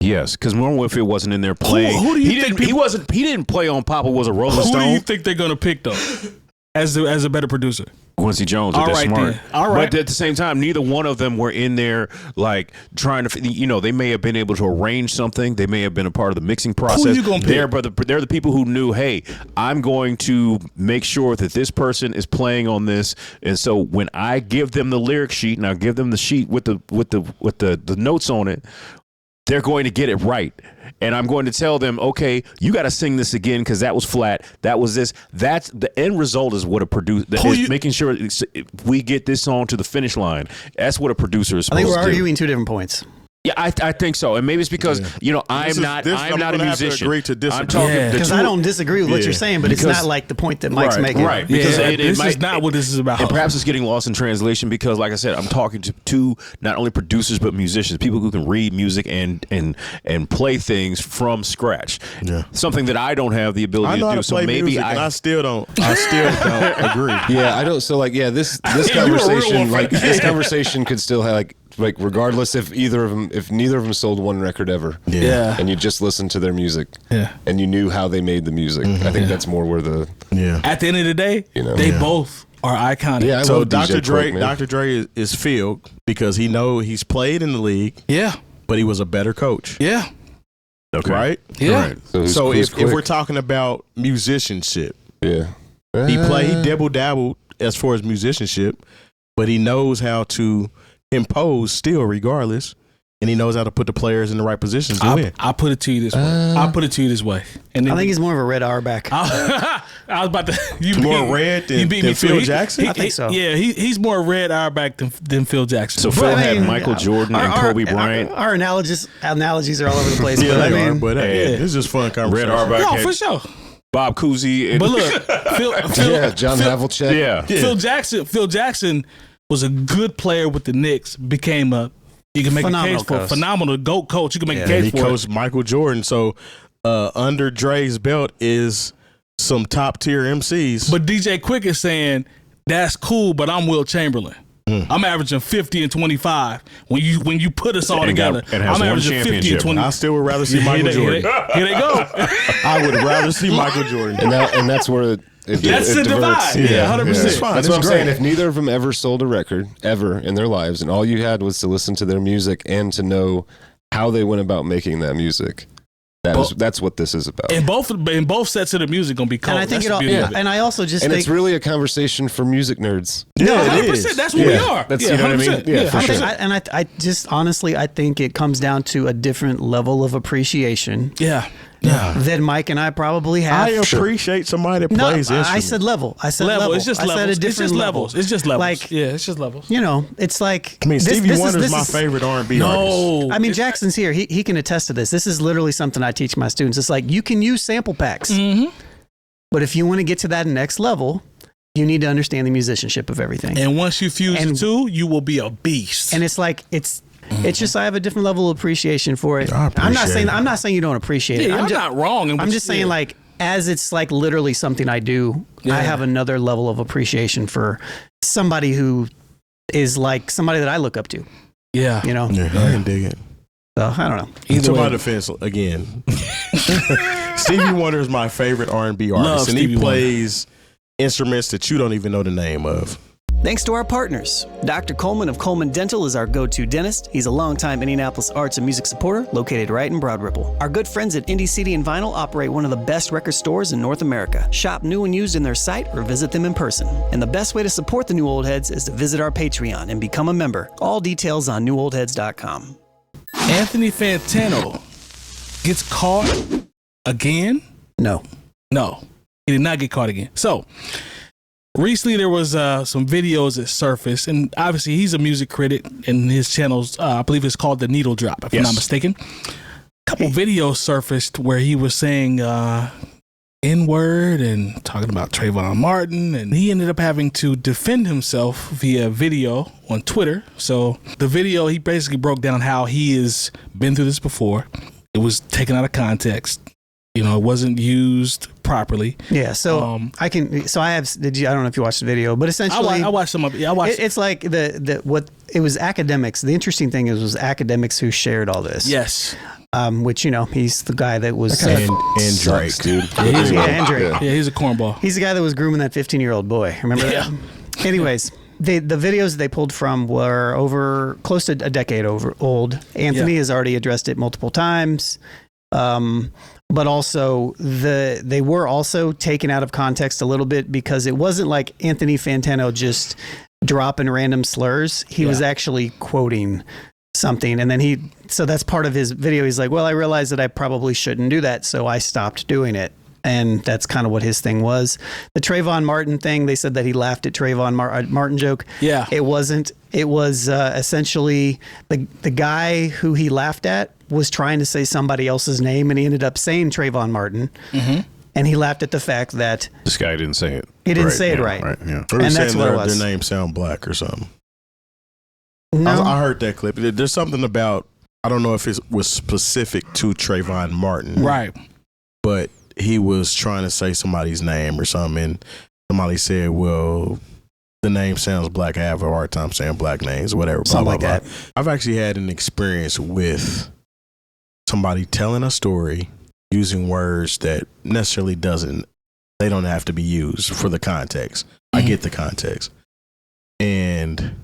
[SPEAKER 1] Yes, because Norman Whitfield wasn't in there playing.
[SPEAKER 2] Who do you think
[SPEAKER 1] he didn't play on Papa Was a Rolling Stone.
[SPEAKER 2] Who do you think they're gonna pick though, as a better producer?
[SPEAKER 1] Quincy Jones.
[SPEAKER 2] All
[SPEAKER 1] They're
[SPEAKER 2] right,
[SPEAKER 1] smart.
[SPEAKER 2] then. All right.
[SPEAKER 1] But at the same time, neither one of them were in there like trying to. You know, they may have been able to arrange something. They may have been a part of the mixing process.
[SPEAKER 2] Who you gonna pick?
[SPEAKER 1] They're the people who knew. Hey, I'm going to make sure that this person is playing on this. And so when I give them the lyric sheet and I give them the sheet with the notes on it, they're going to get it right. And I'm going to tell them, okay, you got to sing this again because that was flat. That was this. That's the end result is what a producer is making sure we get this song to the finish line. That's what a producer is supposed to do.
[SPEAKER 3] I think we're arguing two different points.
[SPEAKER 1] Yeah, I think so, and maybe it's because you know I'm not a musician.
[SPEAKER 4] Agree to disagree.
[SPEAKER 1] I'm talking
[SPEAKER 3] because I don't disagree with what you're saying, but it's not like the point that Mike's making.
[SPEAKER 1] Right? Because
[SPEAKER 2] this is not what this is about.
[SPEAKER 1] And perhaps it's getting lost in translation because, like I said, I'm talking to two not only producers but musicians, people who can read music and play things from scratch. Yeah, something that I don't have the ability to do. So maybe
[SPEAKER 4] music, I still don't. I still don't agree.
[SPEAKER 5] Yeah, I don't. So like, this conversation, this conversation could still have like regardless if neither of them sold one record ever.
[SPEAKER 2] Yeah.
[SPEAKER 5] And you just listened to their music.
[SPEAKER 2] Yeah.
[SPEAKER 5] And you knew how they made the music. I think that's more where the
[SPEAKER 2] at the end of the day, they both are iconic.
[SPEAKER 5] Yeah.
[SPEAKER 4] So Dr. Dre is filled because he's played in the league.
[SPEAKER 2] Yeah.
[SPEAKER 4] But he was a better coach.
[SPEAKER 2] Yeah.
[SPEAKER 1] Okay.
[SPEAKER 4] Right?
[SPEAKER 2] Yeah.
[SPEAKER 1] Right.
[SPEAKER 4] So if we're talking about musicianship, he dabbled as far as musicianship, but he knows how to impose still regardless, and he knows how to put the players in the right positions to win.
[SPEAKER 2] I put it to you this way. And
[SPEAKER 3] I think he's more of a red Auerbach.
[SPEAKER 2] I was about to.
[SPEAKER 4] More red than Phil Jackson?
[SPEAKER 3] I think so.
[SPEAKER 2] Yeah, he's more red Auerbach than Phil Jackson.
[SPEAKER 1] So Phil had Michael Jordan and Kobe Bryant.
[SPEAKER 3] Our analogies are all over the place.
[SPEAKER 4] Yeah,
[SPEAKER 3] but
[SPEAKER 4] they are. But this is just fun conversation.
[SPEAKER 1] Red Auerbach.
[SPEAKER 2] No, for sure.
[SPEAKER 1] Bob Cousy.
[SPEAKER 2] But look,
[SPEAKER 5] John Havlicek.
[SPEAKER 1] Yeah.
[SPEAKER 2] Phil Jackson was a good player with the Knicks. Became you can make a case for a phenomenal GOAT coach. You can make a case for
[SPEAKER 4] he coached Michael Jordan. So under Dre's belt is some top tier MCs.
[SPEAKER 2] But DJ Quik is saying that's cool, but I'm Will Chamberlain. I'm averaging 50 and 25. When you put us all together, I'm averaging 50 and 20.
[SPEAKER 4] I still would rather see Michael Jordan.
[SPEAKER 2] Here they go.
[SPEAKER 4] I would rather see Michael Jordan.
[SPEAKER 5] And that's where
[SPEAKER 2] that's the divide. Yeah, 100%.
[SPEAKER 5] That's what I'm saying. If neither of them ever sold a record ever in their lives, and all you had was to listen to their music and to know how they went about making that music, that's what this is about.
[SPEAKER 2] And both sets of the music gonna be cool.
[SPEAKER 3] And I think and I also just think
[SPEAKER 5] it's really a conversation for music nerds.
[SPEAKER 2] No, 100%. That's what we are.
[SPEAKER 5] That's you know what I mean.
[SPEAKER 2] Yeah,
[SPEAKER 5] for sure.
[SPEAKER 3] I just honestly I think it comes down to a different level of appreciation.
[SPEAKER 2] Yeah.
[SPEAKER 3] That Mike and I probably have.
[SPEAKER 4] I appreciate somebody that plays instruments.
[SPEAKER 3] I said level. It's just levels.
[SPEAKER 2] I said a different levels. It's just levels.
[SPEAKER 3] Like,
[SPEAKER 2] it's just levels.
[SPEAKER 3] You know, it's like.
[SPEAKER 4] I mean, Stevie Wonder's my favorite R&B artist.
[SPEAKER 3] I mean, Jackson's here. He can attest to this. This is literally something I teach my students. It's like you can use sample packs, but if you want to get to that next level, you need to understand the musicianship of everything.
[SPEAKER 2] And once you fuse the two, you will be a beast.
[SPEAKER 3] And it's like it's just I have a different level of appreciation for it. I'm not saying you don't appreciate it.
[SPEAKER 2] I'm not wrong.
[SPEAKER 3] I'm just saying like as it's like literally something I do, I have another level of appreciation for somebody who is like somebody that I look up to.
[SPEAKER 2] Yeah.
[SPEAKER 3] You know?
[SPEAKER 4] Yeah, I can dig it.
[SPEAKER 3] So I don't know.
[SPEAKER 4] To my defense, again, Stevie Wonder is my favorite R&B artist, and he plays instruments that you don't even know the name of.
[SPEAKER 3] Thanks to our partners. Dr. Coleman of Coleman Dental is our go-to dentist. He's a longtime Indianapolis arts and music supporter located right in Broad Ripple. Our good friends at Indie CD and Vinyl operate one of the best record stores in North America. Shop new and used in their site or visit them in person. And the best way to support the New Old Heads is to visit our Patreon and become a member. All details on newoldheads.com.
[SPEAKER 2] Anthony Fantano gets caught again?
[SPEAKER 3] No.
[SPEAKER 2] He did not get caught again. So, recently there was some videos that surfaced, and obviously he's a music critic, and his channel's, I believe it's called The Needle Drop, if I'm not mistaken. couple videos surfaced where he was saying N-word and talking about Trayvon Martin, and he ended up having to defend himself via video on Twitter. So the video, he basically broke down how he has been through this before. It was taken out of context. You know, it wasn't used properly. Yeah, so I don't know if you watched the video, but essentially I watched some of it. Yeah,
[SPEAKER 3] it's like it was Akademiks. The interesting thing is, it was Akademiks who shared all this.
[SPEAKER 2] Yes.
[SPEAKER 3] Which, you know, he's the guy that was
[SPEAKER 4] and Drake, dude.
[SPEAKER 3] And Drake.
[SPEAKER 2] Yeah, he's a cornball.
[SPEAKER 3] He's the guy that was grooming that 15-year-old boy. Remember that? Anyways, the videos they pulled from were over close to a decade old. Anthony has already addressed it multiple times. But also they were also taken out of context a little bit, because it wasn't like Anthony Fantano just dropping random slurs. He was actually quoting something. And then so that's part of his video. He's like, well, I realized that I probably shouldn't do that, so I stopped doing it. And that's kind of what his thing was. The Trayvon Martin thing, they said that he laughed at Trayvon Martin joke. Yeah. It wasn't. It was essentially the guy who he laughed at was trying to say somebody else's name, and he ended up saying Trayvon Martin. Mm-hmm. And he laughed at the fact that
[SPEAKER 1] this guy didn't say it.
[SPEAKER 3] He didn't say it right.
[SPEAKER 4] Yeah. Or and that's what it was. Their name sound black or something. No. I heard that clip. There's something about, I don't know if it was specific to Trayvon Martin.
[SPEAKER 2] Right.
[SPEAKER 4] But he was trying to say somebody's name or something, and somebody said, well, the name sounds black. I have a hard time saying black names, whatever.
[SPEAKER 3] Something like that.
[SPEAKER 4] I've actually had an experience with somebody telling a story using words that necessarily they don't have to be used for the context. Mm-hmm. I get the context. And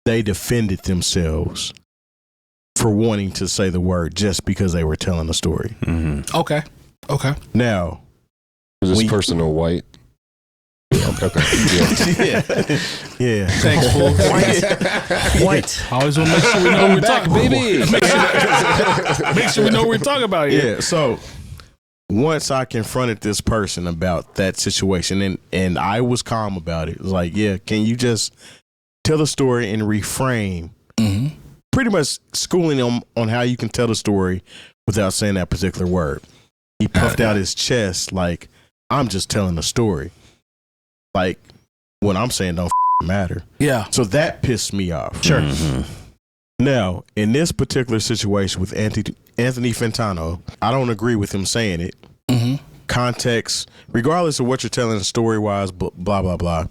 [SPEAKER 4] they defended themselves for wanting to say the word just because they were telling a story.
[SPEAKER 2] Mm-hmm. Okay.
[SPEAKER 4] Now,
[SPEAKER 5] was this person a white? Okay.
[SPEAKER 4] Yeah.
[SPEAKER 2] Thanks, Spoolz. White. I always want to make sure we know what we're talking about. Baby. Make sure we know what we're talking about here.
[SPEAKER 4] Yeah. So once I confronted this person about that situation, and I was calm about it. It was like, yeah, can you just tell the story and reframe? Mm-hmm. Pretty much schooling them on how you can tell the story without saying that particular word. He puffed out his chest like, I'm just telling a story. Like, what I'm saying don't matter.
[SPEAKER 2] Yeah.
[SPEAKER 4] So that pissed me off.
[SPEAKER 2] Sure.
[SPEAKER 4] Mm-hmm. Now, in this particular situation with Anthony Fantano, I don't agree with him saying it. Mm-hmm. Context, regardless of what you're telling story-wise, blah, blah, blah,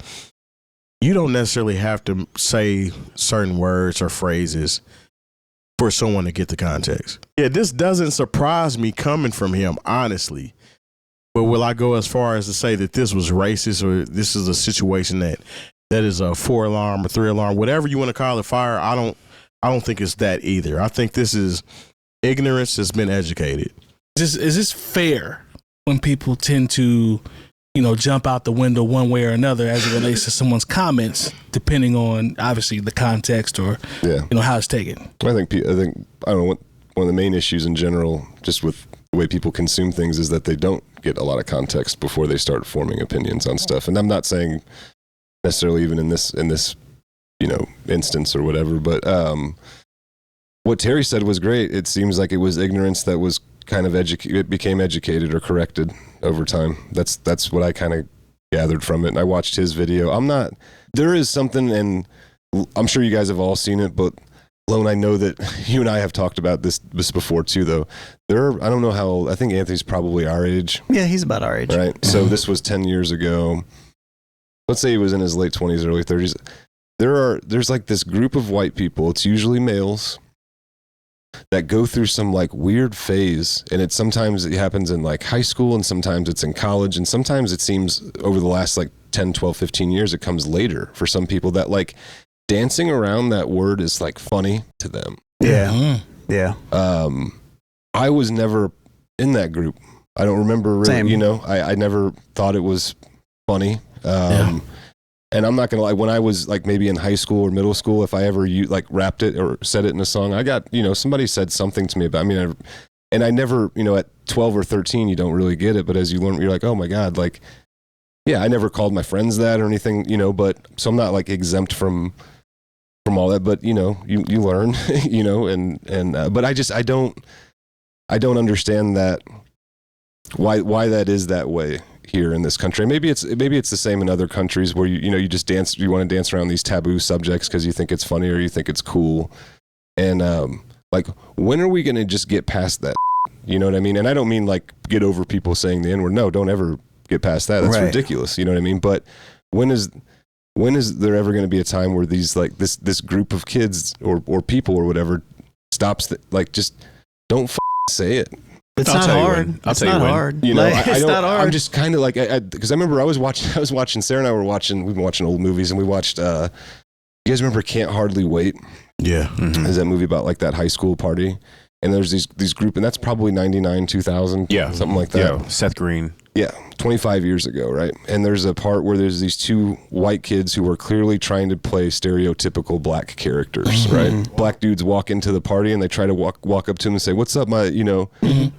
[SPEAKER 4] you don't necessarily have to say certain words or phrases for someone to get the context. Yeah, this doesn't surprise me coming from him, honestly. But will I go as far as to say that this was racist, or this is a situation that is a 4-alarm or 3-alarm, whatever you want to call it, fire? I don't think it's that either. I think this is ignorance that's been educated.
[SPEAKER 2] Is this fair when people tend to, jump out the window one way or another as it relates to someone's comments, depending on obviously the context or how it's taken?
[SPEAKER 5] I think I don't know, one of the main issues in general, just with the way people consume things, is that they don't get a lot of context before they start forming opinions on stuff. And I'm not saying necessarily even in this instance or whatever, but what Terry said was great. It seems like it was ignorance that was kind of it became educated or corrected over time. That's what I kind of gathered from it. And I watched his video. There is something, and I'm sure you guys have all seen it, but Lone, I know that you and I have talked about this before too, though. I don't know how old, I think Anthony's probably our age.
[SPEAKER 3] Yeah, he's about our age.
[SPEAKER 5] Right. So this was 10 years ago. Let's say he was in his late 20s, early 30s. There's like this group of white people, it's usually males, that go through some like weird phase, and sometimes it happens in like high school, and sometimes it's in college, and sometimes it seems over the last like 10, 12, 15 years it comes later for some people, that like dancing around that word is like funny to them.
[SPEAKER 3] Yeah. Mm-hmm. Yeah.
[SPEAKER 5] I was never in that group. I don't remember really, I never thought it was funny. And I'm not going to lie, when I was like maybe in high school or middle school, if I ever like rapped it or said it in a song, I got, somebody said something to me about, and I never, at 12 or 13, you don't really get it. But as you learn, you're like, oh my God, like, yeah, I never called my friends that or anything, but so I'm not like exempt from all that, but you learn, but I I don't understand that. Why that is that way here in this country. Maybe it's the same in other countries where you want to dance around these taboo subjects because you think it's funny or you think it's cool. And like, when are we going to just get past that? You know what I mean? And I don't mean like get over people saying the N-word. No, don't ever get past that. That's ridiculous. You know what I mean? But when is there ever going to be a time where these like this group of kids or people or whatever stops just don't say it.
[SPEAKER 3] It's not hard. It's not hard.
[SPEAKER 5] You know,
[SPEAKER 3] it's not hard.
[SPEAKER 5] I'm just kind of like, because I remember I was watching, Sarah and I we've been watching old movies, and we watched, you guys remember Can't Hardly Wait?
[SPEAKER 4] Yeah.
[SPEAKER 5] Mm-hmm. Is that movie about like that high school party? And there's these group, and that's probably 99, 2000, something like that.
[SPEAKER 1] Yeah, Seth Green.
[SPEAKER 5] Yeah, 25 years ago, right? And there's a part where there's these two white kids who are clearly trying to play stereotypical black characters, right? Black dudes walk into the party and they try to walk up to him and say, "What's up, my,"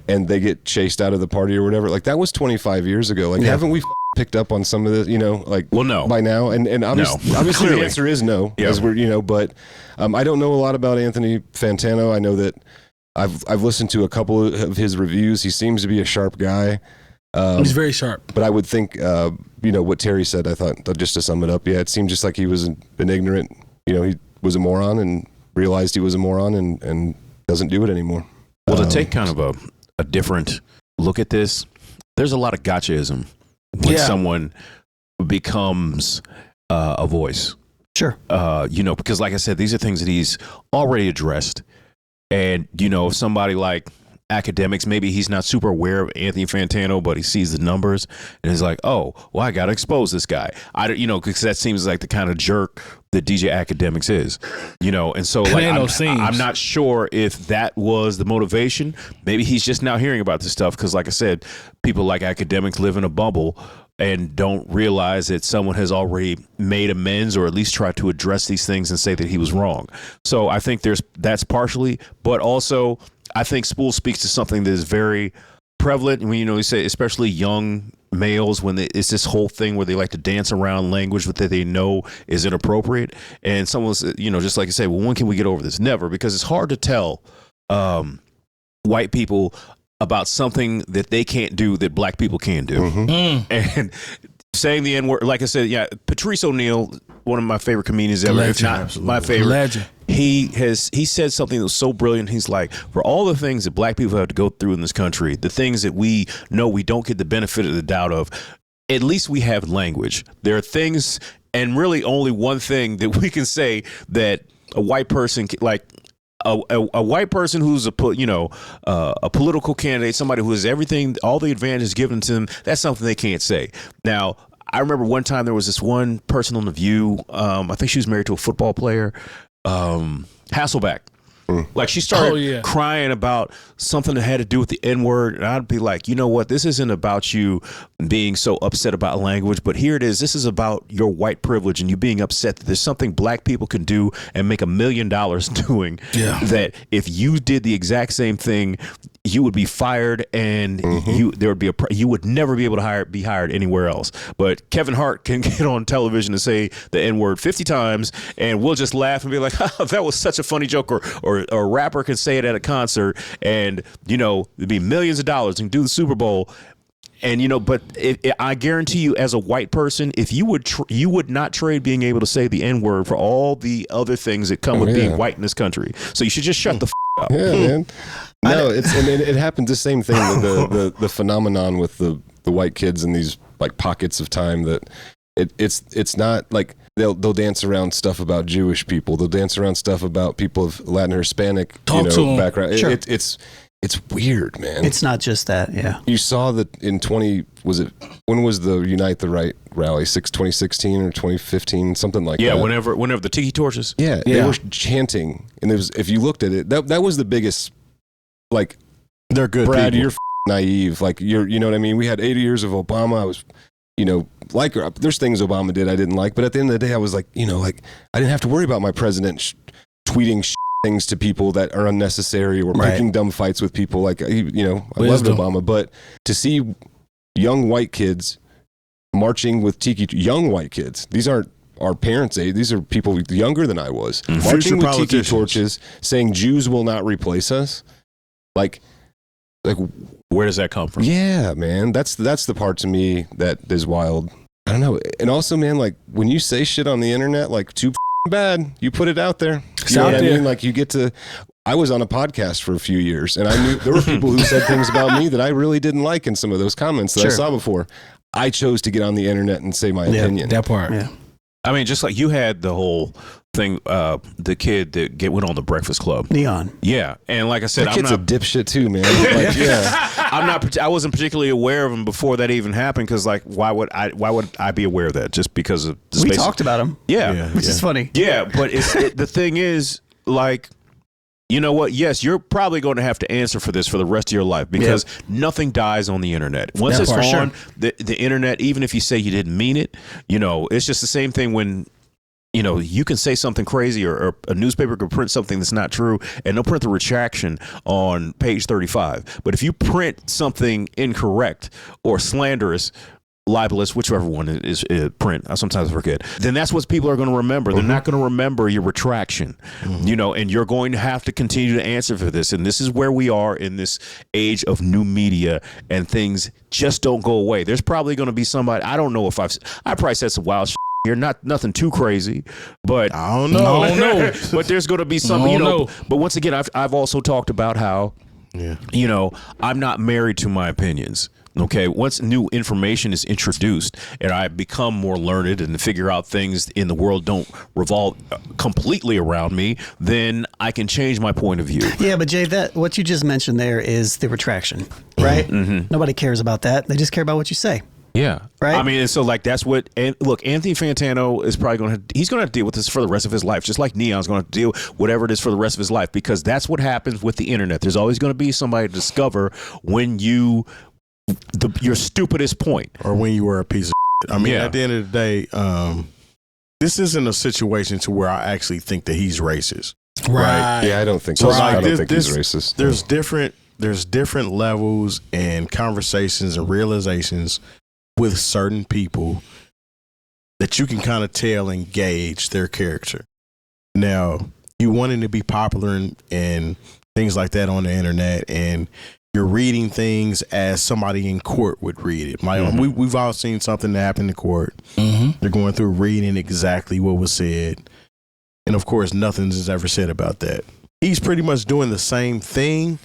[SPEAKER 5] and they get chased out of the party or whatever. Like, that was 25 years ago. Like, haven't we picked up on some of this, like,
[SPEAKER 1] well, no,
[SPEAKER 5] by now? And obviously the answer is no, as we're, but I don't know a lot about Anthony Fantano. I know that I've listened to a couple of his reviews. He seems to be a sharp guy.
[SPEAKER 2] He's very sharp.
[SPEAKER 5] But I would think, what Terry said, I thought, just to sum it up, it seemed just like he was an ignorant, he was a moron and realized he was a moron and doesn't do it anymore.
[SPEAKER 1] Well, to take kind of a different look at this, there's a lot of gotchaism when someone becomes a voice.
[SPEAKER 3] Sure.
[SPEAKER 1] Because like I said, these are things that he's already addressed. And, if somebody like Akademiks, maybe he's not super aware of Anthony Fantano, but he sees the numbers and he's like, oh, well, I got to expose this guy. Because that seems like the kind of jerk that DJ Akademiks is, and so like, I'm not sure if that was the motivation. Maybe he's just now hearing about this stuff. Cause like I said, people like Akademiks live in a bubble and don't realize that someone has already made amends or at least tried to address these things and say that he was wrong. So I think that's partially, but also I think Spoolz speaks to something that is very prevalent. When, you say, especially young males, when it's this whole thing where they like to dance around language that they know is inappropriate. And someone's, just like you say, well, when can we get over this? Never, because it's hard to tell white people about something that they can't do that black people can do. And saying the N-word, like I said, Patrice O'Neal, one of my favorite comedians ever, if not my favorite. Legend. He said something that was so brilliant. He's like, for all the things that black people have to go through in this country, the things that we know we don't get the benefit of the doubt of, at least we have language. There are things, and really only one thing that we can say that a white person, like a white person who's a political candidate, somebody who has everything, all the advantages given to them, that's something they can't say. Now, I remember one time there was this one person on The View. I think she was married to a football player, Hasselbeck. Like, she started crying about something that had to do with the N-word, and I'd be like, you know what? This isn't about you being so upset about language, but here it is. This is about your white privilege and you being upset that there's something black people can do and make $1 million doing. That if you did the exact same thing, you would be fired, and you would never be able to be hired anywhere else. But Kevin Hart can get on television and say the N-word 50 times, and we'll just laugh and be like, oh, that was such a funny joke. Or a rapper can say it at a concert, and there'd be millions of dollars and do the Super Bowl. And but I guarantee you, as a white person, if you would not trade being able to say the N-word for all the other things that come with being white in this country. So you should just shut the up. Yeah, man.
[SPEAKER 5] No, it happens the same thing. The phenomenon with the white kids in these like pockets of time that it's not like they'll dance around stuff about Jewish people. They'll dance around stuff about people of Latin or Hispanic background.
[SPEAKER 3] Sure.
[SPEAKER 5] It's weird, man.
[SPEAKER 3] It's not just that, yeah.
[SPEAKER 5] You saw that in when was the Unite the Right rally? 2016 or 2015, something like that.
[SPEAKER 1] Yeah, whenever the tiki torches.
[SPEAKER 5] Yeah, they were chanting, and it was, if you looked at it, that was the biggest. Like,
[SPEAKER 4] they're good.
[SPEAKER 5] Brad,
[SPEAKER 4] people.
[SPEAKER 5] you're naive. Like, you know what I mean. We had 80 years of Obama. I was, there's things Obama did I didn't like, but at the end of the day, I was like, I didn't have to worry about my president tweeting things to people that are unnecessary or picking dumb fights with people. Like, I loved Obama, but to see young white kids marching with young white kids, these aren't our parents' age, these are people younger than I was, marching with tiki torches, saying Jews will not replace us. Like, Like,
[SPEAKER 1] where does that come from?
[SPEAKER 5] yeah, man, that's the part to me that is wild. I don't know. And also, man, like when you say shit on the internet, like too bad, you put it out there. You know what I mean? Like you get to. I was on a podcast for a few years, and I knew there were people who said things about me that I really didn't like in some of those comments that I saw before. I chose to get on the internet and say my opinion.
[SPEAKER 2] That part.
[SPEAKER 3] Yeah.
[SPEAKER 1] I mean, just like you had the whole thing, the kid that went on the Breakfast Club.
[SPEAKER 3] Neon.
[SPEAKER 1] Yeah, and like I said,
[SPEAKER 5] That kid's a dipshit too, man. Like, yeah.
[SPEAKER 1] I wasn't particularly aware of him before that even happened because, like, why would I be aware of that? Just because of the
[SPEAKER 3] We
[SPEAKER 1] space.
[SPEAKER 3] talked about him.
[SPEAKER 1] Yeah,
[SPEAKER 3] Which is funny.
[SPEAKER 1] yeah, but the thing is, like, you know what? Yes, you're probably going to have to answer for this for the rest of your life because nothing dies on the internet. Once it's on the internet, even if you say you didn't mean it, you know, it's just the same thing when, you know, you can say something crazy or a newspaper could print something that's not true and they'll print the retraction on page 35. But if you print something incorrect or slanderous, libelous, whichever one is print, I sometimes forget, then that's what people are going to remember. They're not going to remember your retraction, you know, and you're going to have to continue to answer for this. And this is where we are in this age of new media and things just don't go away. There's probably going to be somebody, I don't know if I probably said some wild shit here, nothing too crazy, but
[SPEAKER 4] I don't know.
[SPEAKER 1] But there's going to be some, you know, but once again, I've also talked about how, you know, I'm not married to my opinions. Okay, once new information is introduced and I become more learned and figure out things in the world don't revolve completely around me, then I can change my point of view.
[SPEAKER 3] Yeah, but Jay, that what you just mentioned there is the retraction, right? Nobody cares about that. They just care about what you say.
[SPEAKER 1] Yeah.
[SPEAKER 3] Right.
[SPEAKER 1] I mean, and so like that's what, and look, Anthony Fantano is probably he's going to deal with this for the rest of his life, just like Neon's going to deal whatever it is for the rest of his life, because that's what happens with the internet. There's always going to be somebody to discover when your stupidest point,
[SPEAKER 4] or when you were a piece of shit. I mean, at the end of the day, this isn't a situation to where I actually think that he's racist.
[SPEAKER 2] Right.
[SPEAKER 5] Yeah, I don't think so. I don't think he's racist.
[SPEAKER 4] There's different levels and conversations and realizations with certain people that you can kind of tell and gauge their character. Now, you wanting to be popular and things like that on the internet, and you're reading things as somebody in court would read it. Like we've all seen something that happened in court. They're going through reading exactly what was said. And of course, nothing is ever said about that. He's pretty much doing the same thing,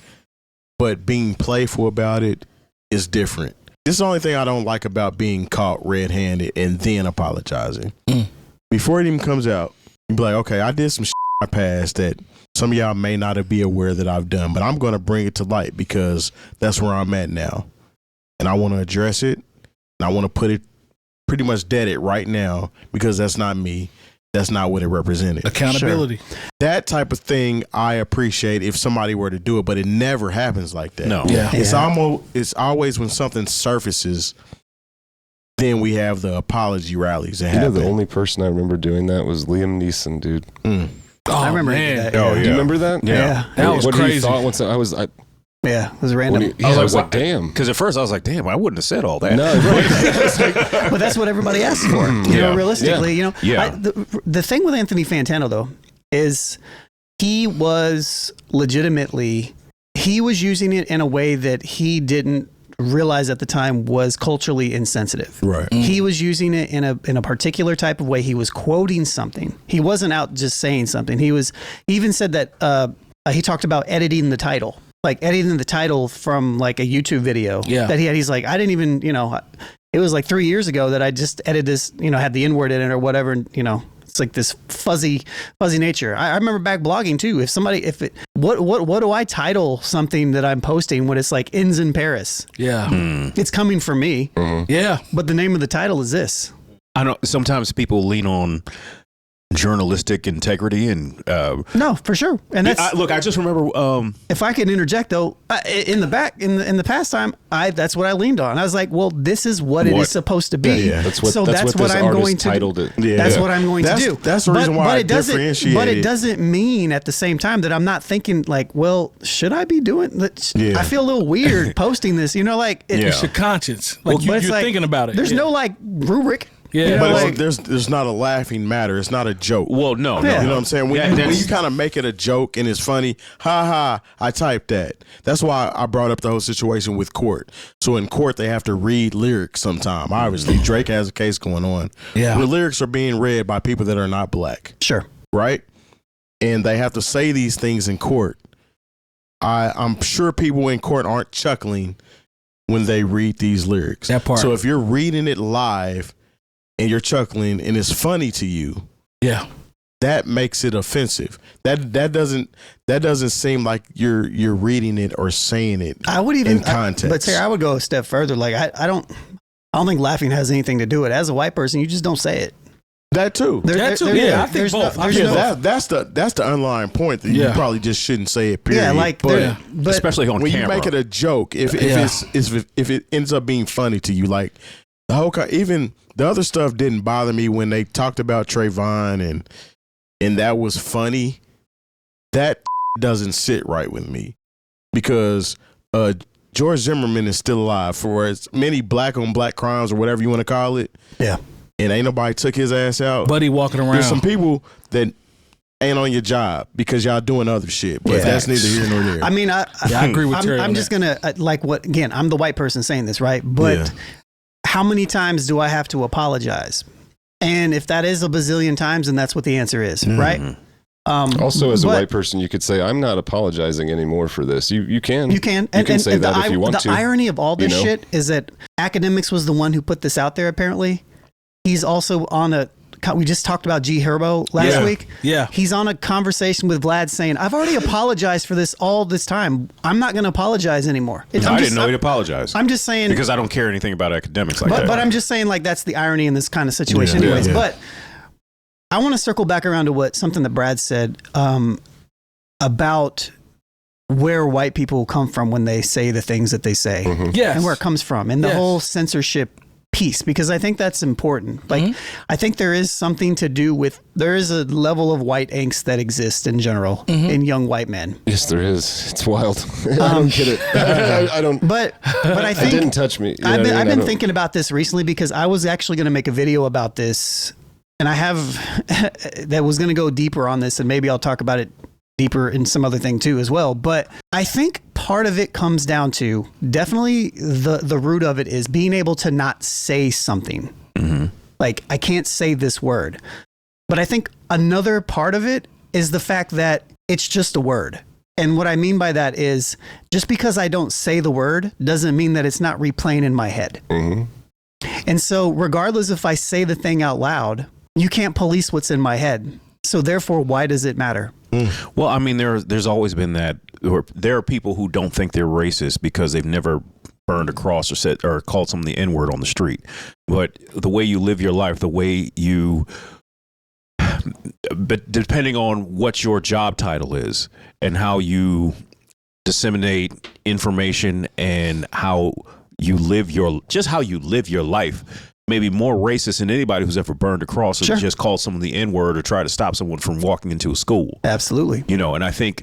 [SPEAKER 4] but being playful about it is different. This is the only thing I don't like about being caught red-handed and then apologizing. Before it even comes out, you be like, okay, I did some shit in my past that some of y'all may not be aware that I've done, but I'm going to bring it to light because that's where I'm at now. And I want to address it. And I want to put it pretty much dead it right now because that's not me. That's not what it represented.
[SPEAKER 2] Accountability.
[SPEAKER 3] Sure.
[SPEAKER 4] That type of thing I appreciate if somebody were to do it, but it never happens like that.
[SPEAKER 1] No.
[SPEAKER 2] Yeah.
[SPEAKER 4] It's always when something surfaces, then we have the apology rallies that happen.
[SPEAKER 5] The only person I remember doing that was Liam Neeson, dude.
[SPEAKER 3] I remember that.
[SPEAKER 1] Oh,
[SPEAKER 5] Do you remember that?
[SPEAKER 3] Yeah.
[SPEAKER 2] That was
[SPEAKER 5] what
[SPEAKER 2] crazy.
[SPEAKER 5] He thought once
[SPEAKER 3] Yeah, it was random.
[SPEAKER 5] I was like, damn.
[SPEAKER 1] Because at first I was like, damn, I wouldn't have said all that.
[SPEAKER 5] No, right.
[SPEAKER 3] But that's what everybody asks for. You know, realistically, you know. The thing with Anthony Fantano, though, is he was using it in a way that he didn't realize at the time was culturally insensitive.
[SPEAKER 4] Right.
[SPEAKER 3] He was using it in a particular type of way. He was quoting something. He wasn't out just saying something. He even said that he talked about editing the title. Like editing the title from like a YouTube video that he had. He's like, I didn't even, you know, it was like 3 years ago that I just edited this, you know, had the N-word in it or whatever. And, you know, it's like this fuzzy nature. I remember back blogging too. What do I title something that I'm posting when it's like ends in Paris?
[SPEAKER 2] Yeah.
[SPEAKER 3] It's coming from me.
[SPEAKER 2] Yeah.
[SPEAKER 3] But the name of the title is this.
[SPEAKER 1] I know sometimes people lean on journalistic integrity and
[SPEAKER 3] no, for sure. And that's
[SPEAKER 1] I just remember
[SPEAKER 3] if I could interject though, in the past time, that's what I leaned on. I was like, well, this is what it is supposed to be.
[SPEAKER 4] Yeah.
[SPEAKER 5] That's what I'm going to titled it.
[SPEAKER 4] Yeah.
[SPEAKER 3] That's what I'm going to do.
[SPEAKER 4] That's the reason why I differentiate.
[SPEAKER 3] But it doesn't mean at the same time that I'm not thinking like, well, should I be doing that?
[SPEAKER 4] Yeah.
[SPEAKER 3] I feel a little weird posting this, you know, like
[SPEAKER 2] It's your conscience. Like you're
[SPEAKER 3] like,
[SPEAKER 2] thinking about it.
[SPEAKER 3] There's no like rubric.
[SPEAKER 2] Yeah.
[SPEAKER 4] But
[SPEAKER 3] like,
[SPEAKER 4] there's not a laughing matter. It's not a joke.
[SPEAKER 1] Well, no.
[SPEAKER 4] You know what I'm saying? When you kind of make it a joke and it's funny, ha ha, I typed that. That's why I brought up the whole situation with court. So in court, they have to read lyrics sometime. Obviously, Drake has a case going on.
[SPEAKER 2] Yeah.
[SPEAKER 4] The lyrics are being read by people that are not black.
[SPEAKER 3] Sure.
[SPEAKER 4] Right? And they have to say these things in court. I'm sure people in court aren't chuckling when they read these lyrics.
[SPEAKER 2] That part.
[SPEAKER 4] So if you're reading it live and you're chuckling and it's funny to you,
[SPEAKER 2] yeah,
[SPEAKER 4] that makes it offensive. That doesn't seem like you're reading it or saying it.
[SPEAKER 3] I would even
[SPEAKER 4] in context.
[SPEAKER 3] but Sarah, I would go a step further. Like I don't think laughing has anything to do with it. As a white person, you just don't say it.
[SPEAKER 4] That too.
[SPEAKER 2] I think both.
[SPEAKER 4] That's the underlying point that you probably just shouldn't say it. Period.
[SPEAKER 3] Yeah, like
[SPEAKER 4] but
[SPEAKER 1] especially on
[SPEAKER 4] when
[SPEAKER 1] camera.
[SPEAKER 4] you make it a joke, if it ends up being funny to you, like the whole even the other stuff didn't bother me when they talked about Trayvon and that was funny. That doesn't sit right with me because George Zimmerman is still alive for as many black on black crimes or whatever you want to call it.
[SPEAKER 3] Yeah.
[SPEAKER 4] And ain't nobody took his ass out.
[SPEAKER 2] Buddy walking around.
[SPEAKER 4] There's some people that ain't on your job because y'all doing other shit. But that's neither here nor there.
[SPEAKER 3] I mean, I
[SPEAKER 2] agree with Terry.
[SPEAKER 3] I'm just gonna like what again. I'm the white person saying this, right? But how many times do I have to apologize? And if that is a bazillion times, then that's what the answer is, right?
[SPEAKER 5] Also, as a white person, you could say, "I'm not apologizing anymore for this." You can.
[SPEAKER 3] You can.
[SPEAKER 5] You can say that if you want to.
[SPEAKER 3] The irony of all this shit is that Akademiks was the one who put this out there. Apparently, he's also on we just talked about G Herbo last week.
[SPEAKER 2] Yeah.
[SPEAKER 3] He's on a conversation with Vlad saying, I've already apologized for this all this time. I'm not going to apologize anymore.
[SPEAKER 1] I didn't know he'd apologize.
[SPEAKER 3] I'm just saying.
[SPEAKER 1] Because I don't care anything about Akademiks like that.
[SPEAKER 3] But I'm just saying, like, that's the irony in this kind of situation anyways. But I want to circle back around to something that Brad said about where white people come from when they say the things that they say.
[SPEAKER 2] Yes.
[SPEAKER 3] And where it comes from. And the whole censorship piece, because I think that's important. Like, I think there is something to do with, there is a level of white angst that exists in general in young white men.
[SPEAKER 5] Yes, there is. It's wild. I don't get it. I don't.
[SPEAKER 3] But I think
[SPEAKER 5] it didn't touch me.
[SPEAKER 3] I've been thinking about this recently because I was actually going to make a video about this, and I have that was going to go deeper on this, and maybe I'll talk about it deeper in some other thing too as well. But I think part of it comes down to definitely the root of it is being able to not say something. Like, I can't say this word. But I think another part of it is the fact that it's just a word. And what I mean by that is just because I don't say the word doesn't mean that it's not replaying in my head. And so regardless if I say the thing out loud, you can't police what's in my head. So therefore, why does it matter?
[SPEAKER 1] Well, I mean, there's always been that. There are people who don't think they're racist because they've never burned a cross or said or called someone the N-word on the street. But the way you live your life, the way you, but depending on what your job title is and how you disseminate information and how you live how you live your life. Maybe more racist than anybody who's ever burned a cross or just called someone the N-word or tried to stop someone from walking into a school.
[SPEAKER 3] Absolutely.
[SPEAKER 1] And I think,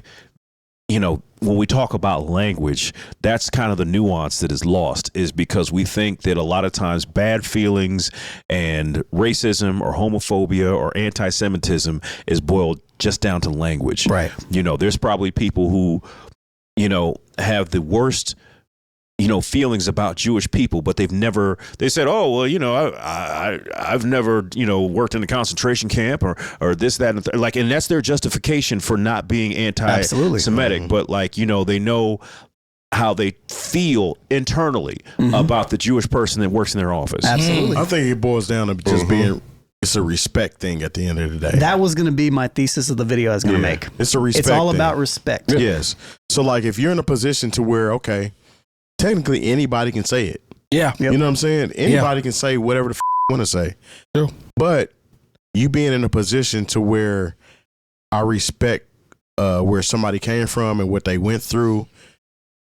[SPEAKER 1] when we talk about language, that's kind of the nuance that is lost, is because we think that a lot of times bad feelings and racism or homophobia or anti-Semitism is boiled just down to language.
[SPEAKER 3] Right.
[SPEAKER 1] There's probably people who, have the worst feelings about Jewish people, but they said, oh, well, I've never, worked in a concentration camp or this, that, and and that's their justification for not being anti-Semitic. But they know how they feel internally about the Jewish person that works in their office.
[SPEAKER 3] Absolutely.
[SPEAKER 4] I think it boils down to just being, it's a respect thing at the end of the day.
[SPEAKER 3] That was going to be my thesis of the video I was going to make.
[SPEAKER 4] It's a respect
[SPEAKER 3] It's all
[SPEAKER 4] thing.
[SPEAKER 3] about respect.
[SPEAKER 4] Yes. So like if you're in a position to where, okay, technically anybody can say it.
[SPEAKER 2] Yeah.
[SPEAKER 4] You know what I'm saying? Anybody can say whatever the you want to say.
[SPEAKER 2] True.
[SPEAKER 4] But you being in a position to where I respect where somebody came from and what they went through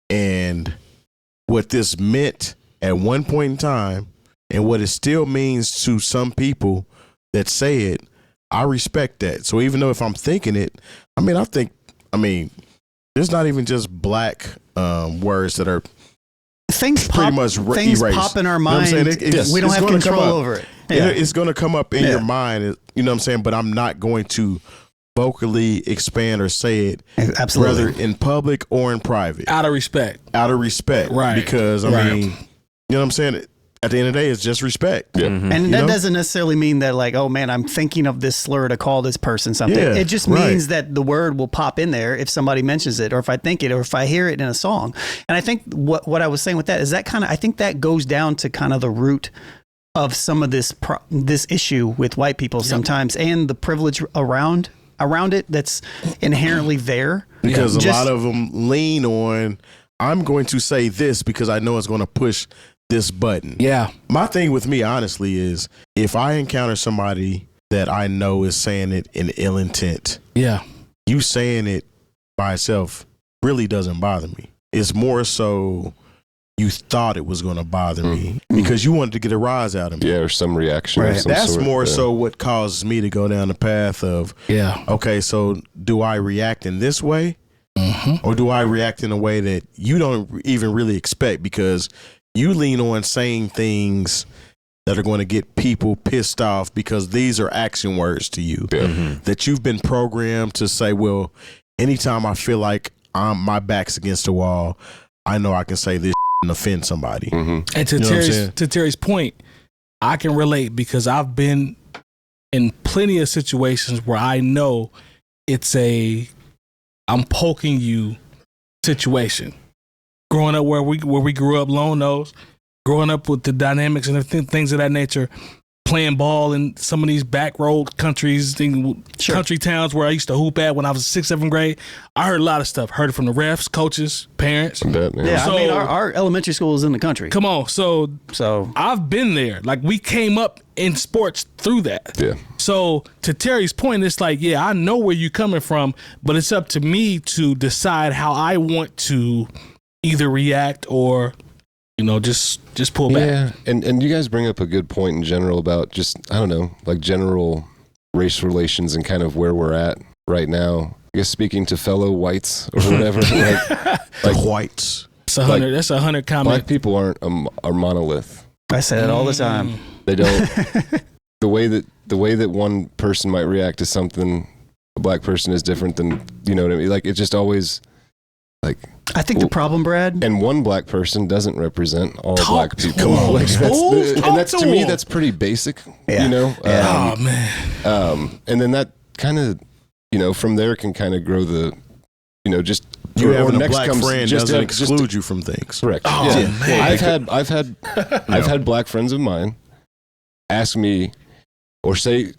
[SPEAKER 4] and what this meant at one point in time and what it still means to some people that say it, I respect that. So even though if I'm thinking it, there's not even just black words that are
[SPEAKER 3] things pop,
[SPEAKER 4] pretty much
[SPEAKER 3] things
[SPEAKER 4] erased.
[SPEAKER 3] pop in our
[SPEAKER 4] You know what I'm
[SPEAKER 3] mind.
[SPEAKER 4] saying?
[SPEAKER 3] We don't
[SPEAKER 4] it's
[SPEAKER 3] have
[SPEAKER 4] gonna come
[SPEAKER 3] control
[SPEAKER 4] up.
[SPEAKER 3] over it. Yeah.
[SPEAKER 4] It's going to come up in your mind. You know what I'm saying? But I'm not going to vocally expand or say it,
[SPEAKER 3] Absolutely.
[SPEAKER 4] whether in public or in private.
[SPEAKER 2] Out of respect.
[SPEAKER 4] Right. Because, I mean, you know what I'm saying? At the end of the day, it's just respect.
[SPEAKER 5] Yeah.
[SPEAKER 3] And that doesn't necessarily mean that, like, oh man, I'm thinking of this slur to call this person something.
[SPEAKER 4] Yeah,
[SPEAKER 3] it just means that the word will pop in there if somebody mentions it, or if I think it, or if I hear it in a song. And I think what I was saying with that is that kind of, I think that goes down to kind of the root of some of this issue with white people sometimes, and the privilege around it that's inherently there.
[SPEAKER 4] Because a lot of them lean on, I'm going to say this because I know it's going to push this button.
[SPEAKER 2] Yeah.
[SPEAKER 4] My thing with me, honestly, is if I encounter somebody that I know is saying it in ill intent, you saying it by itself really doesn't bother me. It's more so you thought it was going to bother me because you wanted to get a rise out of me.
[SPEAKER 5] Yeah, or some reaction of some
[SPEAKER 4] That's
[SPEAKER 5] sort.
[SPEAKER 4] more so what causes me to go down the path of, okay, so do I react in this way? Or do I react in a way that you don't even really expect, because you lean on saying things that are going to get people pissed off because these are action words to you that you've been programmed to say, well, anytime I feel like my back's against the wall, I know I can say this and offend somebody.
[SPEAKER 2] And to Terry's point, I can relate because I've been in plenty of situations where I know it's I'm poking you situation. Growing up where we grew up, Lone knows, growing up with the dynamics and things of that nature, playing ball in some of these back road countries, country towns where I used to hoop at when I was 6th, 7th grade. I heard a lot of stuff. Heard it from the refs, coaches, parents.
[SPEAKER 5] I bet, man.
[SPEAKER 3] Yeah,
[SPEAKER 2] So,
[SPEAKER 3] I mean, our elementary school is in the country.
[SPEAKER 2] Come on. So I've been there. Like, we came up in sports through that.
[SPEAKER 5] Yeah. So
[SPEAKER 2] to Terry's point, it's like, yeah, I know where you're coming from, but it's up to me to decide how I want to either react or, just pull back.
[SPEAKER 5] Yeah, and you guys bring up a good point in general about just, I don't know, like general race relations and kind of where we're at right now. I guess speaking to fellow whites or whatever, like whites.
[SPEAKER 2] It's 100. That's 100 comment.
[SPEAKER 5] Black people aren't a monolith.
[SPEAKER 3] I say that all the time.
[SPEAKER 5] They don't. the way that one person might react to something, a black person is different than, you know what I mean? Like, it's just always like.
[SPEAKER 3] I think the problem, Brad,
[SPEAKER 5] and one black person doesn't represent all black people.
[SPEAKER 2] Like,
[SPEAKER 5] that's to me, that's pretty basic.
[SPEAKER 3] Yeah.
[SPEAKER 5] You know.
[SPEAKER 2] Oh man.
[SPEAKER 5] And then that kind of, from there can kind of grow the, just.
[SPEAKER 4] You having a
[SPEAKER 5] next
[SPEAKER 4] black friend doesn't exclude you from things.
[SPEAKER 5] Correct.
[SPEAKER 2] Oh
[SPEAKER 5] yeah.
[SPEAKER 2] man.
[SPEAKER 5] I've had black friends of mine ask me or say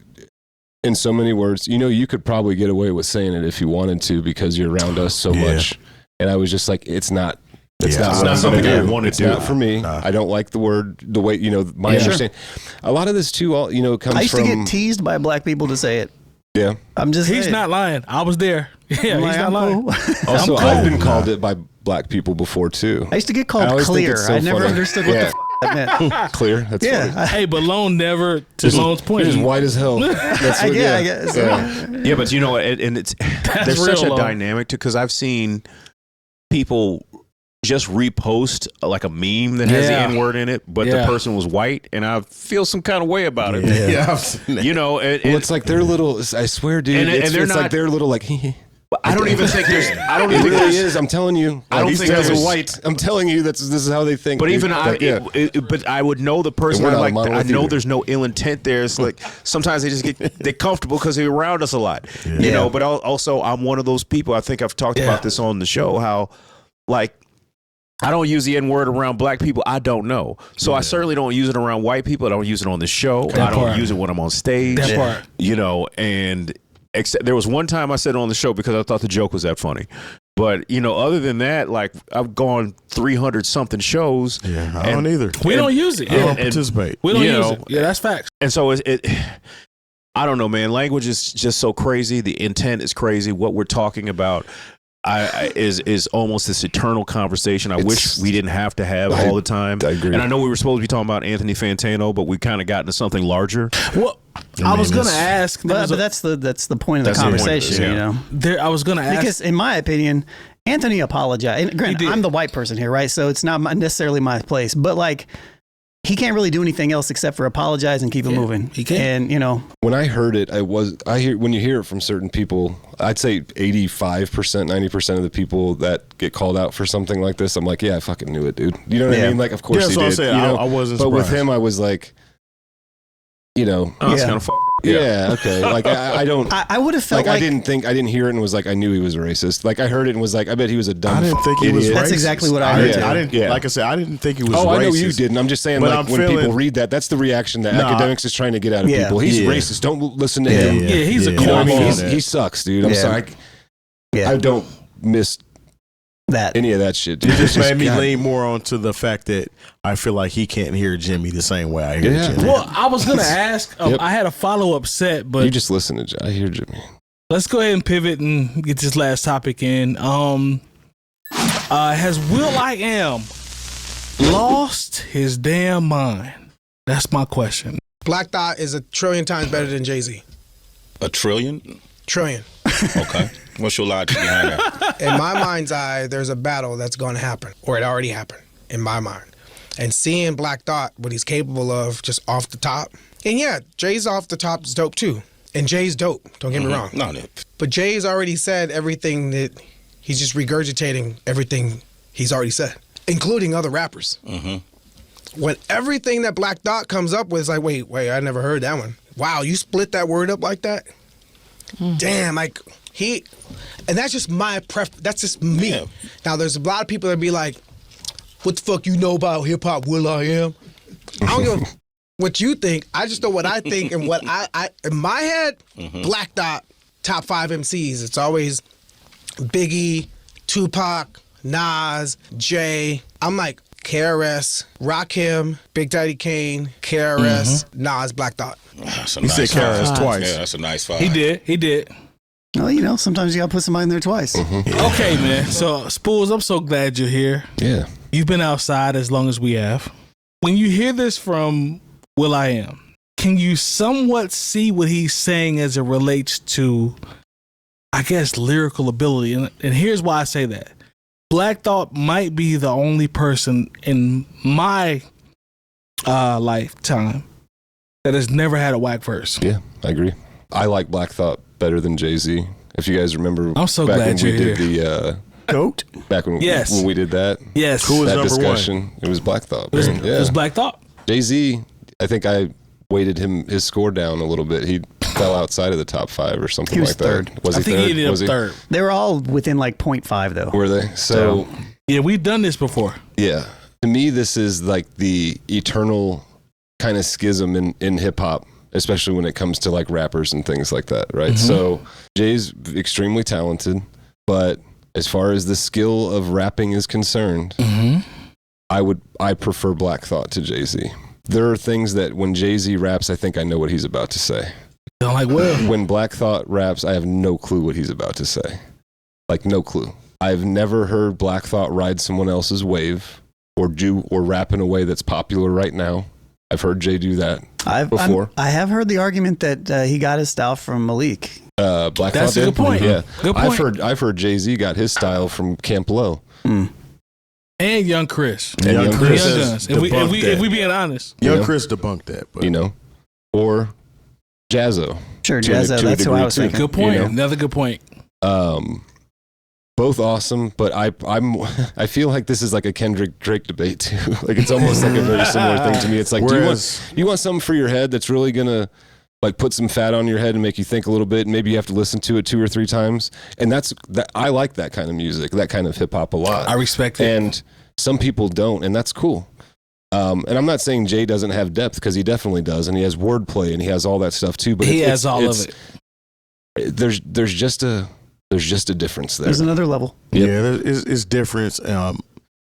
[SPEAKER 5] in so many words, you could probably get away with saying it if you wanted to because you're around us so much. And I was just like, it's not
[SPEAKER 1] something I want to do.
[SPEAKER 5] Not for me. I don't like the word, the way, my understanding. A lot of this too, comes from.
[SPEAKER 3] I used to get teased by black people to say it.
[SPEAKER 5] Yeah.
[SPEAKER 2] He's not lying. I was there. Yeah, he's not lying.
[SPEAKER 5] Also, I've been called it by black people before too.
[SPEAKER 3] I used to get called clear. I never understood what the that meant.
[SPEAKER 5] Clear. That's funny.
[SPEAKER 2] Hey, but Lone never, to Lone's point.
[SPEAKER 5] He's white as hell. That's what,
[SPEAKER 3] I guess.
[SPEAKER 1] Yeah, but and it's there's such a dynamic too, because I've seen people just repost like a meme that has the N-word in it, but the person was white, and I feel some kind of way about it.
[SPEAKER 5] It's like their little. I swear, dude. And they're not like their little like.
[SPEAKER 1] I don't even think there's. I don't even
[SPEAKER 5] think
[SPEAKER 1] there
[SPEAKER 5] is. I'm telling you.
[SPEAKER 1] I don't think there's
[SPEAKER 5] white. I'm telling you this is how they think.
[SPEAKER 1] But even but I would know the person. I know there's no ill intent there. It's like sometimes they just they're comfortable because they're around us a lot, you know. But also, I'm one of those people. I think I've talked about this on the show. How like. I don't use the N-word around black people I don't know. So I certainly don't use it around white people. I don't use it on the show. I don't use it when I'm on stage.
[SPEAKER 2] That part.
[SPEAKER 1] And there was one time I said it on the show because I thought the joke was that funny. But, other than that, like, I've gone 300 something shows.
[SPEAKER 4] Yeah, I don't either.
[SPEAKER 2] We don't use it.
[SPEAKER 4] I don't participate.
[SPEAKER 2] We don't use it. Yeah, that's facts.
[SPEAKER 1] And so I don't know, man. Language is just so crazy. The intent is crazy. What we're talking about is almost this eternal conversation. I wish we didn't have to have all the time.
[SPEAKER 5] I agree.
[SPEAKER 1] And I know we were supposed to be talking about Anthony Fantano, but we kind of got into something larger.
[SPEAKER 2] Well, I was going to ask,
[SPEAKER 3] but that's the point of the conversation. I was going to ask, because in my opinion, Anthony apologized. And granted, I'm the white person here, right? So it's not necessarily my place, but like, he can't really do anything else except for apologize and keep it moving.
[SPEAKER 2] He can't.
[SPEAKER 3] And, you know,
[SPEAKER 5] when I heard it, when you hear it from certain people, I'd say 85%, 90% of the people that get called out for something like this, I'm like, yeah, I fucking knew it, dude. You know what I mean? Like, of course he did.
[SPEAKER 4] That's what I'm saying. I wasn't
[SPEAKER 5] But
[SPEAKER 4] surprised.
[SPEAKER 5] with him, I was like, you know,
[SPEAKER 1] That's kind of
[SPEAKER 5] yeah, okay. Like I don't.
[SPEAKER 3] I would have felt
[SPEAKER 5] like I didn't hear it and was like, I knew he was racist. Like I heard it and was like, I bet he was a dumb.
[SPEAKER 4] I didn't think he was
[SPEAKER 5] idiot.
[SPEAKER 4] racist.
[SPEAKER 3] That's exactly what I heard.
[SPEAKER 4] I didn't. Like I said, I didn't think he was racist.
[SPEAKER 5] I know you didn't. I'm just saying,
[SPEAKER 4] But
[SPEAKER 5] like,
[SPEAKER 4] I'm
[SPEAKER 5] when
[SPEAKER 4] feeling-
[SPEAKER 5] people read that, that's the reaction that Akademiks is trying to get out of
[SPEAKER 3] Yeah.
[SPEAKER 5] people. He's
[SPEAKER 4] Yeah.
[SPEAKER 5] racist. Don't listen to him.
[SPEAKER 2] Yeah, he's a
[SPEAKER 5] You know what I mean?
[SPEAKER 2] cornball.
[SPEAKER 5] He sucks, dude. I'm
[SPEAKER 3] Yeah.
[SPEAKER 5] sorry.
[SPEAKER 3] Yeah.
[SPEAKER 5] I don't miss
[SPEAKER 3] that.
[SPEAKER 5] any of that shit. Dude.
[SPEAKER 4] It just made me
[SPEAKER 5] God.
[SPEAKER 4] lean more onto the fact that I feel like he can't hear Jimmy the same way I hear
[SPEAKER 5] Yeah.
[SPEAKER 4] Jimmy.
[SPEAKER 2] Well, I was going to ask,
[SPEAKER 5] Yep.
[SPEAKER 2] I had a follow-up set, but
[SPEAKER 5] You just listen to. I hear Jimmy.
[SPEAKER 2] let's go ahead and pivot and get this last topic in. Has Will.i.am lost his damn mind? That's my question.
[SPEAKER 6] Black Thought is a trillion times better than Jay-Z.
[SPEAKER 7] A trillion?
[SPEAKER 6] Trillion.
[SPEAKER 7] Okay. What's your logic behind that?
[SPEAKER 6] In my mind's eye, there's a battle that's going to happen, or it already happened, in my mind. And seeing Black Thought, what he's capable of just off the top. And yeah, Jay's off the top is dope too. And Jay's dope, don't get me wrong.
[SPEAKER 7] No,
[SPEAKER 6] But Jay's already said everything that he's just regurgitating everything he's already said, including other rappers. When everything that Black Thought comes up with is like, wait, I never heard that one. Wow, you split that word up like that? Damn, like and that's just my that's just me.
[SPEAKER 7] Yeah.
[SPEAKER 6] Now there's a lot of people that be like, what the fuck you know about hip hop, Will.i.am? I don't give a what you think. I just know what I think and what I in my head, Black Thought, top 5 MCs. It's always Biggie, Tupac, Nas, Jay. I'm like KRS, Rakim, Big Daddy Kane, KRS, Nas, Black Thought.
[SPEAKER 7] That's a
[SPEAKER 4] You said KRS
[SPEAKER 7] five.
[SPEAKER 4] twice.
[SPEAKER 7] Yeah, that's a nice five.
[SPEAKER 2] He did.
[SPEAKER 3] Well, you know, sometimes you got to put somebody in there twice.
[SPEAKER 2] Okay, man. So, Spoolz, I'm so glad you're here.
[SPEAKER 5] Yeah.
[SPEAKER 2] You've been outside as long as we have. When you hear this from Will.i.am, can you somewhat see what he's saying as it relates to, I guess, lyrical ability? And here's why I say that. Black Thought might be the only person in my lifetime that has never had a whack verse.
[SPEAKER 5] Yeah, I agree. I like Black Thought better than Jay-Z. If you guys remember,
[SPEAKER 2] I'm so
[SPEAKER 5] back
[SPEAKER 2] glad
[SPEAKER 5] when we
[SPEAKER 2] you're
[SPEAKER 5] did the
[SPEAKER 3] Goat.
[SPEAKER 5] back when
[SPEAKER 2] Yes.
[SPEAKER 5] when we did that.
[SPEAKER 2] Yes.
[SPEAKER 4] Who was
[SPEAKER 5] that
[SPEAKER 4] number
[SPEAKER 5] discussion, it was Black Thought.
[SPEAKER 2] It was,
[SPEAKER 5] man.
[SPEAKER 2] it was Black Thought.
[SPEAKER 5] Jay-Z, I think I weighted his score down a little bit. He fell outside of the top 5 or something
[SPEAKER 3] He was
[SPEAKER 5] like
[SPEAKER 3] third.
[SPEAKER 5] that. Was
[SPEAKER 2] I
[SPEAKER 5] he
[SPEAKER 2] think
[SPEAKER 5] third?
[SPEAKER 2] he ended up
[SPEAKER 5] Was he?
[SPEAKER 2] third.
[SPEAKER 3] They were all within like 0.5 though.
[SPEAKER 5] Were they? So
[SPEAKER 2] Yeah, we've done this before.
[SPEAKER 5] yeah, to me, this is like the eternal kind of schism in hip hop, especially when it comes to like rappers and things like that, right? So Jay's extremely talented, but as far as the skill of rapping is concerned, I prefer Black Thought to Jay-Z. There are things that when Jay-Z raps, I think I know what he's about to say.
[SPEAKER 2] Don't like Will.
[SPEAKER 5] When Black Thought raps, I have no clue what he's about to say. Like, no clue. I've never heard Black Thought ride someone else's wave or rap in a way that's popular right now. I've heard Jay do that before.
[SPEAKER 3] I have heard the argument that he got his style from Malik.
[SPEAKER 5] Black
[SPEAKER 2] That's
[SPEAKER 5] Thought
[SPEAKER 2] a
[SPEAKER 5] did?
[SPEAKER 2] good point.
[SPEAKER 5] Yeah.
[SPEAKER 2] Good point.
[SPEAKER 5] I've heard Jay-Z got his style from Camp Low.
[SPEAKER 2] And Young Chris.
[SPEAKER 5] And Young Chris
[SPEAKER 2] Young
[SPEAKER 5] has
[SPEAKER 2] Guns. If we being honest.
[SPEAKER 4] Young
[SPEAKER 5] Yeah.
[SPEAKER 4] Chris debunked that, but
[SPEAKER 5] You know? Or Jazzo.
[SPEAKER 3] Sure,
[SPEAKER 5] To a
[SPEAKER 3] Jazzo. That's who
[SPEAKER 5] degree,
[SPEAKER 3] I was
[SPEAKER 5] too.
[SPEAKER 3] thinking.
[SPEAKER 2] Good point.
[SPEAKER 5] You know?
[SPEAKER 2] Another good point.
[SPEAKER 5] Both awesome, but I feel like this is like a Kendrick Drake debate too. Like it's almost like a very similar thing to me. It's like, do you want something for your head that's really gonna like put some fat on your head and make you think a little bit, and maybe you have to listen to it 2 or 3 times. And I like that kind of music, that kind of hip hop a lot.
[SPEAKER 2] I respect it.
[SPEAKER 5] And some people don't, and that's cool. And I'm not saying Jay doesn't have depth, because he definitely does, and he has wordplay and he has all that stuff too. But
[SPEAKER 2] he has all of it.
[SPEAKER 5] There's just a difference there.
[SPEAKER 3] There's another level.
[SPEAKER 5] Yep.
[SPEAKER 4] yeah, it's difference.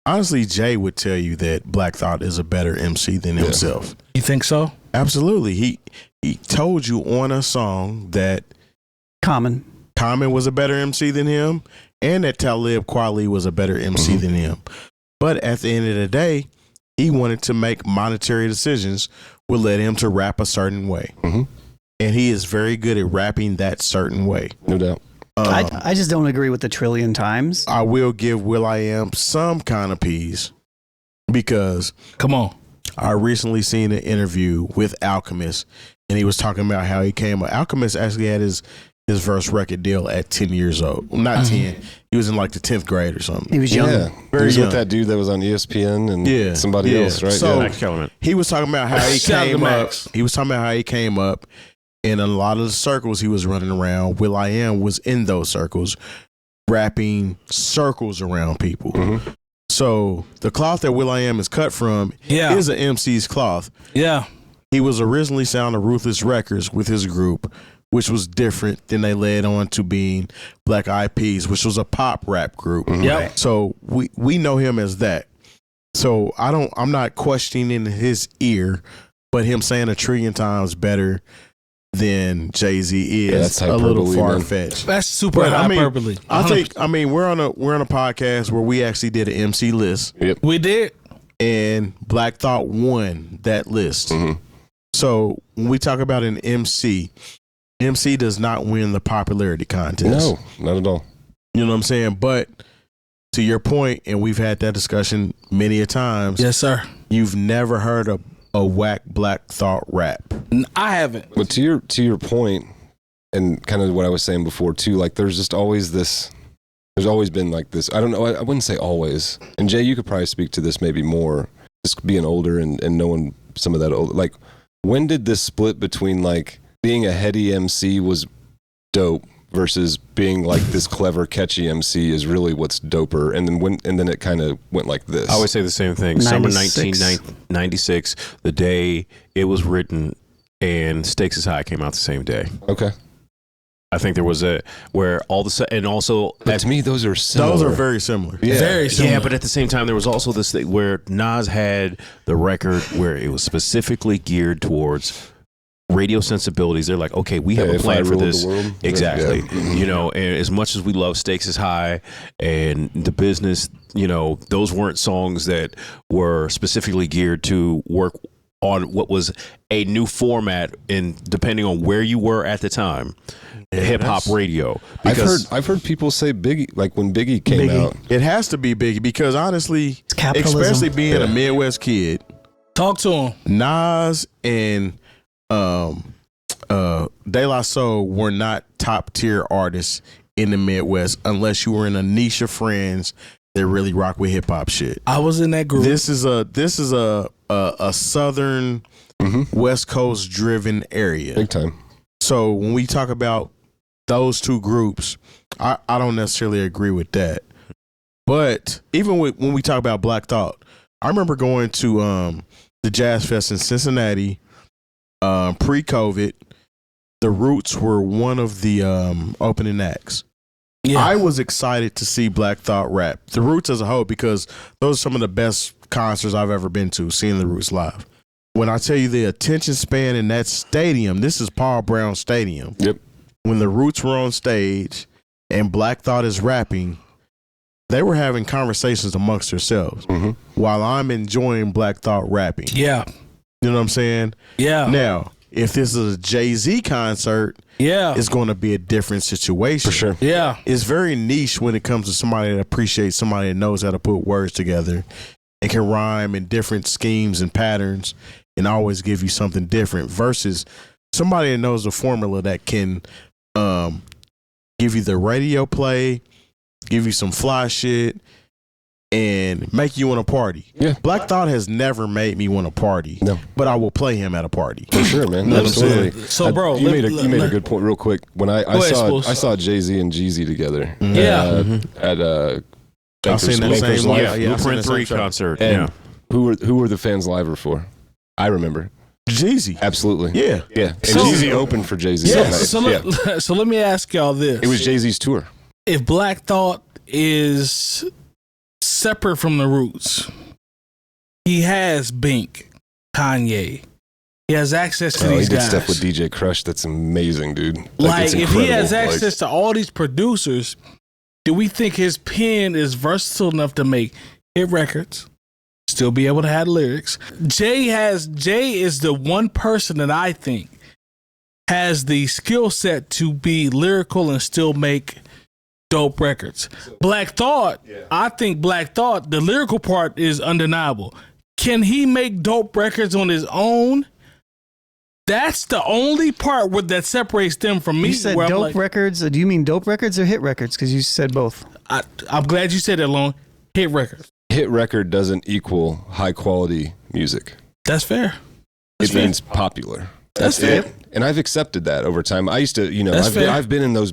[SPEAKER 4] Honestly, Jay would tell you that Black Thought is a better MC than himself.
[SPEAKER 2] You think so?
[SPEAKER 4] Absolutely. He told you on a song that
[SPEAKER 3] Common.
[SPEAKER 4] was a better MC than him, and that Talib Kweli was a better MC than him. But at the end of the day, he wanted to make monetary decisions would led him to rap a certain way. And he is very good at rapping that certain way.
[SPEAKER 5] No doubt.
[SPEAKER 3] I just don't agree with the trillion times.
[SPEAKER 4] I will give Will.i.am some kind of peace because
[SPEAKER 2] Come on.
[SPEAKER 4] I recently seen an interview with Alchemist, and he was talking about how he came up. Alchemist actually had his first record deal at 10 years old. Well, not 10. He was in like the 10th grade or something.
[SPEAKER 3] He was young.
[SPEAKER 5] Yeah,
[SPEAKER 4] Very
[SPEAKER 5] he was
[SPEAKER 4] young.
[SPEAKER 5] with that dude that was on ESPN and somebody else, right?
[SPEAKER 4] So
[SPEAKER 1] Max Kellerman.
[SPEAKER 4] he was talking about how he
[SPEAKER 2] Shout out to
[SPEAKER 4] came up.
[SPEAKER 2] Max.
[SPEAKER 4] He was talking about how he came up in a lot of the circles he was running around. Will.i.am was in those circles, wrapping circles around people.
[SPEAKER 5] Mm-hmm.
[SPEAKER 4] So the cloth that Will.i.am is cut from is an MC's cloth.
[SPEAKER 2] Yeah.
[SPEAKER 4] He was originally signed to Ruthless Records with his group, which was different than they led on to being Black Eyed Peas, which was a pop rap group.
[SPEAKER 2] Yep.
[SPEAKER 4] So we know him as that. So I'm not questioning his ear, but him saying a trillion times better than Jay-Z is
[SPEAKER 5] that's
[SPEAKER 4] a little
[SPEAKER 5] hyperbole,
[SPEAKER 4] far
[SPEAKER 5] man.
[SPEAKER 4] fetched.
[SPEAKER 2] That's super hyperbole.
[SPEAKER 4] I mean we're on a podcast where we actually did an MC list,
[SPEAKER 2] We did.
[SPEAKER 4] and Black Thought won that list.
[SPEAKER 5] Mm-hmm.
[SPEAKER 4] So when we talk about an MC does not win the popularity contest.
[SPEAKER 5] No, not at all.
[SPEAKER 4] You know what I'm saying? But to your point, and we've had that discussion many a times,
[SPEAKER 2] Yes, sir.
[SPEAKER 4] you've never heard a whack Black Thought rap.
[SPEAKER 2] I haven't.
[SPEAKER 5] But to your point, and kind of what I was saying before too, like there's just always this. There's always been like this. I don't know. I wouldn't say always. And Jay, you could probably speak to this maybe more, just being older and knowing some of that old. Like, when did this split between like being a heady MC was dope versus being like this clever, catchy MC is really what's doper? And then it kind of went like this.
[SPEAKER 1] I always say the same thing. Summer
[SPEAKER 3] 96.
[SPEAKER 1] 1996, the day it was written, and Stakes is High came out the same day.
[SPEAKER 5] Okay.
[SPEAKER 1] I think there was where all the and also
[SPEAKER 5] But to me, those are similar.
[SPEAKER 4] Those are very similar.
[SPEAKER 5] Yeah.
[SPEAKER 2] Very similar.
[SPEAKER 1] yeah, but at the same time there was also this thing where Nas had the record where it was specifically geared towards radio sensibilities. They're like, okay, we have a
[SPEAKER 5] If I
[SPEAKER 1] plan for
[SPEAKER 5] Ruled the
[SPEAKER 1] this.
[SPEAKER 5] World.
[SPEAKER 1] Exactly.
[SPEAKER 5] Yeah.
[SPEAKER 1] You know, and as much as we love Stakes is High and The Business, you know, those weren't songs that were specifically geared to work on what was a new format, and depending on where you were at the time, hip hop radio. Because
[SPEAKER 5] I've heard people say Biggie, like when Biggie came out.
[SPEAKER 4] It has to be Biggie because honestly,
[SPEAKER 3] capitalism.
[SPEAKER 4] especially being a Midwest kid,
[SPEAKER 2] Talk to him.
[SPEAKER 4] Nas and De La Soul were not top tier artists in the Midwest unless you were in a niche of friends that really rock with hip hop shit.
[SPEAKER 2] I was in that group.
[SPEAKER 4] This is a southern West Coast driven area.
[SPEAKER 5] Big time.
[SPEAKER 4] So when we talk about those two groups, I don't necessarily agree with that. But even when we talk about Black Thought, I remember going to the Jazz Fest in Cincinnati pre-COVID. The Roots were one of the opening acts.
[SPEAKER 2] Yeah.
[SPEAKER 4] I was excited to see Black Thought rap. The Roots as a whole, because those are some of the best concerts I've ever been to, seeing the Roots live. When I tell you the attention span in that stadium, this is Paul Brown Stadium.
[SPEAKER 5] Yep.
[SPEAKER 4] When the Roots were on stage and Black Thought is rapping, they were having conversations amongst themselves while I'm enjoying Black Thought rapping.
[SPEAKER 2] Yeah.
[SPEAKER 4] You know what I'm saying?
[SPEAKER 2] Yeah.
[SPEAKER 4] Now, if this is a Jay-Z concert,
[SPEAKER 2] Yeah.
[SPEAKER 4] it's going to be a different situation.
[SPEAKER 5] For sure.
[SPEAKER 2] Yeah.
[SPEAKER 4] It's very niche when it comes to somebody that appreciates somebody that knows how to put words together and can rhyme in different schemes and patterns and always give you something different versus somebody that knows the formula that can give you the radio play, give you some fly shit, and make you want to party.
[SPEAKER 5] Yeah.
[SPEAKER 4] Black Thought has never made me want to party,
[SPEAKER 5] No.
[SPEAKER 4] but I will play him at a party.
[SPEAKER 5] For sure, man.
[SPEAKER 4] Let me
[SPEAKER 5] Absolutely.
[SPEAKER 2] So, bro,
[SPEAKER 5] you made a
[SPEAKER 2] let-
[SPEAKER 5] good point real quick. When I
[SPEAKER 2] Go ahead, Spoolz.
[SPEAKER 5] saw Jay-Z and Jeezy together.
[SPEAKER 2] Yeah.
[SPEAKER 5] At
[SPEAKER 4] I've seen that
[SPEAKER 5] Bankers
[SPEAKER 4] same
[SPEAKER 5] Live.
[SPEAKER 4] yeah, I've seen
[SPEAKER 1] Blueprint
[SPEAKER 4] that same
[SPEAKER 1] 3
[SPEAKER 4] show.
[SPEAKER 1] concert.
[SPEAKER 5] And
[SPEAKER 1] Yeah.
[SPEAKER 5] who were the fans live for? I remember.
[SPEAKER 4] Jeezy.
[SPEAKER 5] Absolutely.
[SPEAKER 4] Yeah.
[SPEAKER 5] Yeah. And
[SPEAKER 2] So-
[SPEAKER 5] Jeezy opened for Jay-Z.
[SPEAKER 2] Yeah.
[SPEAKER 5] that night.
[SPEAKER 2] So let me ask y'all this.
[SPEAKER 5] It was Jay-Z's tour.
[SPEAKER 2] If Black Thought is separate from the Roots, he has Bink, Kanye. He has access to
[SPEAKER 5] He
[SPEAKER 2] these
[SPEAKER 5] did
[SPEAKER 2] guys.
[SPEAKER 5] stuff with DJ Crush. That's amazing, dude.
[SPEAKER 2] Like,
[SPEAKER 5] it's
[SPEAKER 2] if he has
[SPEAKER 5] incredible.
[SPEAKER 2] access to all these producers, do we think his pen is versatile enough to make hit records, still be able to have lyrics? Jay is the one person that I think has the skill set to be lyrical and still make dope records. Black Thought, I think Black Thought, the lyrical part is undeniable. Can he make dope records on his own? That's the only part that separates them from me.
[SPEAKER 3] You said dope records. Do you mean dope records or hit records? Because you said both.
[SPEAKER 2] I'm glad you said that, Lone. Hit records.
[SPEAKER 5] Hit record doesn't equal high quality music.
[SPEAKER 2] That's fair.
[SPEAKER 5] It means popular.
[SPEAKER 2] That's fair.
[SPEAKER 5] it. And I've accepted that over time. I used to, I've been in those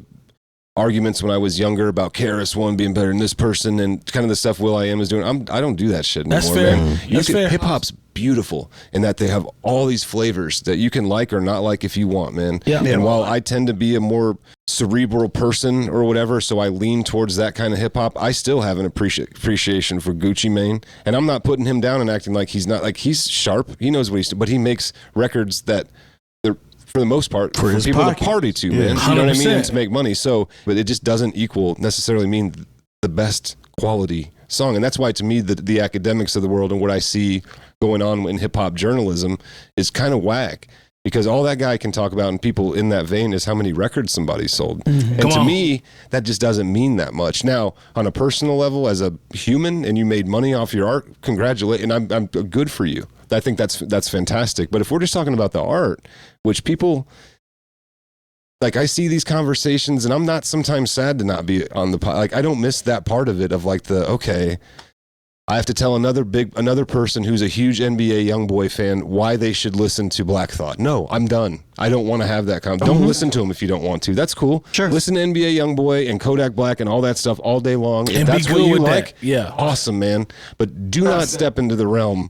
[SPEAKER 5] arguments when I was younger about KRS-One being better than this person and kind of the stuff Will.i.am is doing. I don't do that shit anymore.
[SPEAKER 2] That's fair.
[SPEAKER 5] Man.
[SPEAKER 2] That's fair.
[SPEAKER 5] Hip hop's beautiful in that they have all these flavors that you can like or not like if you want, man.
[SPEAKER 2] Yeah.
[SPEAKER 5] And while I tend to be a more cerebral person or whatever, so I lean towards that kind of hip hop, I still have an appreciation for Gucci Mane. And I'm not putting him down and acting like he's not, like he's sharp. He knows what he's doing, but he makes records that they're, for the most part, for people to party to, man.
[SPEAKER 2] 100%.
[SPEAKER 5] You know what I mean? And to make money. So, but it just doesn't necessarily mean the best quality song. And that's why, to me, the academics of the world and what I see going on in hip hop journalism is kind of whack. Because all that guy can talk about, and people in that vein, is how many records somebody sold. And to me, that just doesn't mean that much. Now, on a personal level, as a human, and you made money off your art, congratulate, and I'm good for you. I think that's fantastic. But if we're just talking about the art, which people, like, I see these conversations, and I'm not sometimes sad to not be on the, like, I don't miss that part of it of like okay, I have to tell another person who's a huge NBA YoungBoy fan why they should listen to Black Thought. No, I'm done. I don't want to have that Don't listen to him if you don't want to. That's cool.
[SPEAKER 3] Sure.
[SPEAKER 5] Listen to NBA YoungBoy and Kodak Black and all that stuff all day long. If
[SPEAKER 2] And
[SPEAKER 5] that's
[SPEAKER 2] be
[SPEAKER 5] what
[SPEAKER 2] good
[SPEAKER 5] you
[SPEAKER 2] with
[SPEAKER 5] like,
[SPEAKER 2] that. Yeah.
[SPEAKER 5] awesome, man. But do not step into the realm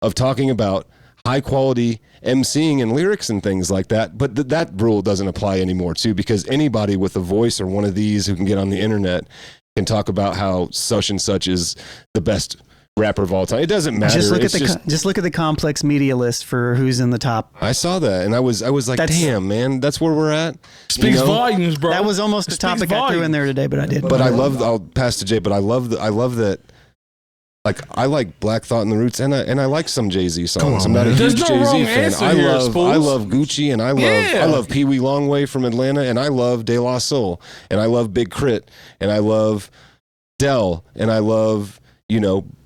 [SPEAKER 5] of talking about high quality emceeing and lyrics and things like that. But that rule doesn't apply anymore too, because anybody with a voice or one of these who can get on the internet can talk about how such and such is the best rapper of all time. It doesn't matter.
[SPEAKER 3] Just look at the complex media list for who's in the top.
[SPEAKER 5] I saw that and I was like, damn, man, that's where we're at.
[SPEAKER 2] Speaks volumes, bro.
[SPEAKER 3] That was almost a topic I threw in there today, but I didn't.
[SPEAKER 5] But I'll pass to Jay, but I love that. Like, I like Black Thought and the Roots, and I like some Jay-Z songs. I'm not a huge Jay-Z fan. I love Gucci, and I love Pee Wee Longway from Atlanta, and I love De La Soul, and I love Big Crit, and I love Dell, and I love,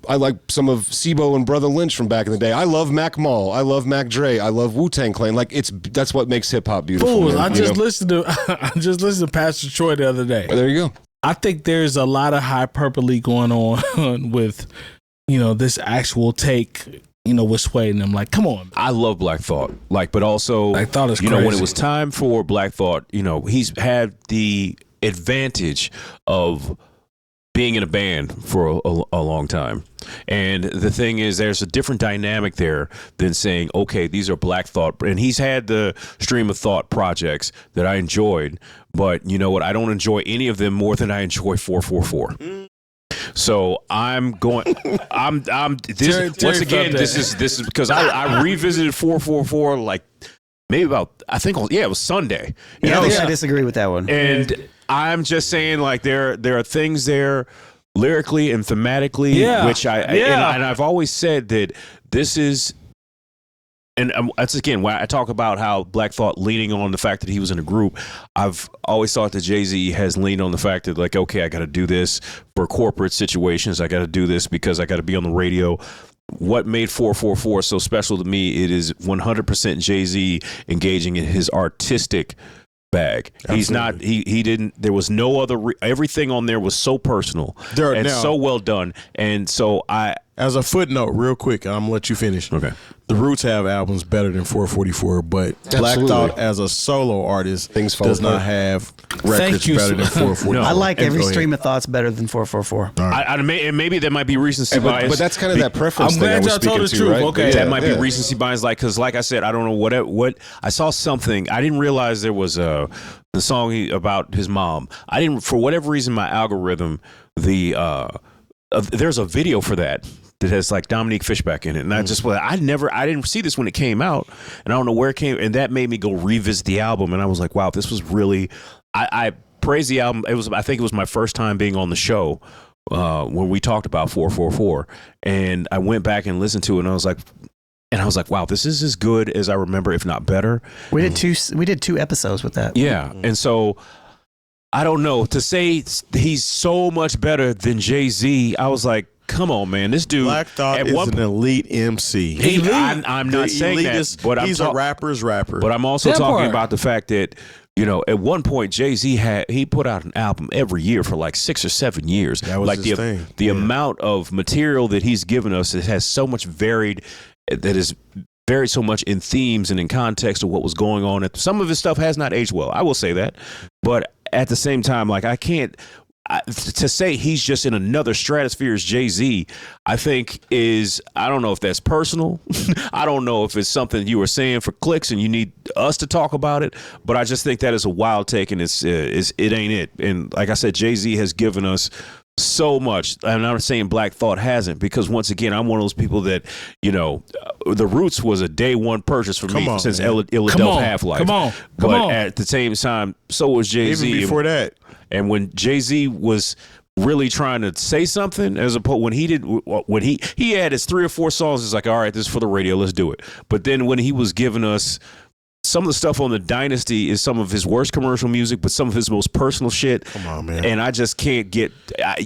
[SPEAKER 5] I like some of Sibo and Brother Lynch from back in the day. I love Mac Mall. I love Mac Dre. I love Wu-Tang Clan. Like, that's what makes hip hop beautiful.
[SPEAKER 2] Fools, I just listened to Pastor Troy the other day.
[SPEAKER 5] There you go.
[SPEAKER 2] I think there's a lot of hyperbole going on with, this actual take, with Sway and them. Like, come on.
[SPEAKER 1] I love Black Thought. But also,
[SPEAKER 2] Black Thought is
[SPEAKER 1] when
[SPEAKER 2] crazy.
[SPEAKER 1] it was time for Black Thought, he's had the advantage of being in a band for a long time. And the thing is, there's a different dynamic there than saying, okay, these are Black Thought. And he's had the Stream of Thought projects that I enjoyed. But you know what? I don't enjoy any of them more than I enjoy 444. So this is because I revisited 444 like maybe about, I think it was Sunday.
[SPEAKER 3] I disagree with that one.
[SPEAKER 1] And I'm just saying, like, there are things there lyrically and thematically, which and I've always said that this is. And that's, again, when I talk about how Black Thought leaning on the fact that he was in a group, I've always thought that Jay-Z has leaned on the fact that, like, okay, I got to do this for corporate situations. I got to do this because I got to be on the radio. What made 444 so special to me, it is 100% Jay-Z engaging in his artistic bag. Absolutely. He's not, he didn't, there was no other, everything on there was so personal and so well done. And so
[SPEAKER 4] as a footnote, real quick, I'm going to let you finish.
[SPEAKER 1] Okay.
[SPEAKER 4] The Roots have albums better than 444, but Black Thought as a solo artist does not have records better than 444.
[SPEAKER 3] No. I like every Stream of Thoughts better than 444.
[SPEAKER 1] Right. And maybe that might be recency bias.
[SPEAKER 5] But that's kind of that preference
[SPEAKER 2] I'm
[SPEAKER 5] thing I
[SPEAKER 2] glad
[SPEAKER 5] was
[SPEAKER 2] y'all told
[SPEAKER 5] speaking
[SPEAKER 2] the
[SPEAKER 5] to,
[SPEAKER 2] truth.
[SPEAKER 5] right?
[SPEAKER 2] Okay.
[SPEAKER 1] That might be recency bias, because like I said, I don't know what I saw something. I didn't realize there was the song about his mom. I didn't, for whatever reason, my algorithm, there's a video for that has like Dominique Fishback in it, and I didn't see this when it came out, and I don't know where it came, and that made me go revisit the album, and I was like, wow, this was really. I praised the album. I think it was my first time being on the show when we talked about 444, and I went back and listened to it, and I was like, wow, this is as good as I remember, if not better.
[SPEAKER 3] We did two episodes with that.
[SPEAKER 1] Yeah, and so I don't know, to say he's so much better than Jay-Z. I was like, come on, man, this dude.
[SPEAKER 4] Black Thought is an elite MC.
[SPEAKER 1] I'm not saying that, but
[SPEAKER 4] he's a rapper's rapper.
[SPEAKER 1] But I'm also talking about the fact that, you know, at one point Jay-Z he put out an album every year for like 6 or 7 years.
[SPEAKER 4] That was
[SPEAKER 1] like
[SPEAKER 4] his thing.
[SPEAKER 1] The amount of material that he's given us, it has so much varied so much in themes and in context of what was going on. Some of his stuff has not aged well, I will say that, but at the same time, like, I can't. To say he's just in another stratosphere as Jay-Z, I think I don't know if that's personal. I don't know if it's something you were saying for clicks and you need us to talk about it, but I just think that is a wild take, and it ain't it. And like I said, Jay-Z has given us so much. I'm not saying Black Thought hasn't, because once again, I'm one of those people that, you know, The Roots was a day one purchase for me since Illadelph Half-Life.
[SPEAKER 2] Come on.
[SPEAKER 1] But at the same time, so was Jay-Z.
[SPEAKER 4] Even before that.
[SPEAKER 1] And when Jay-Z was really trying to say something, as opposed when he had his 3 or 4 songs, it's like, all right, this is for the radio, let's do it. But then when he was giving us some of the stuff on the Dynasty is some of his worst commercial music, but some of his most personal shit.
[SPEAKER 4] Come on, man.
[SPEAKER 1] And I just can't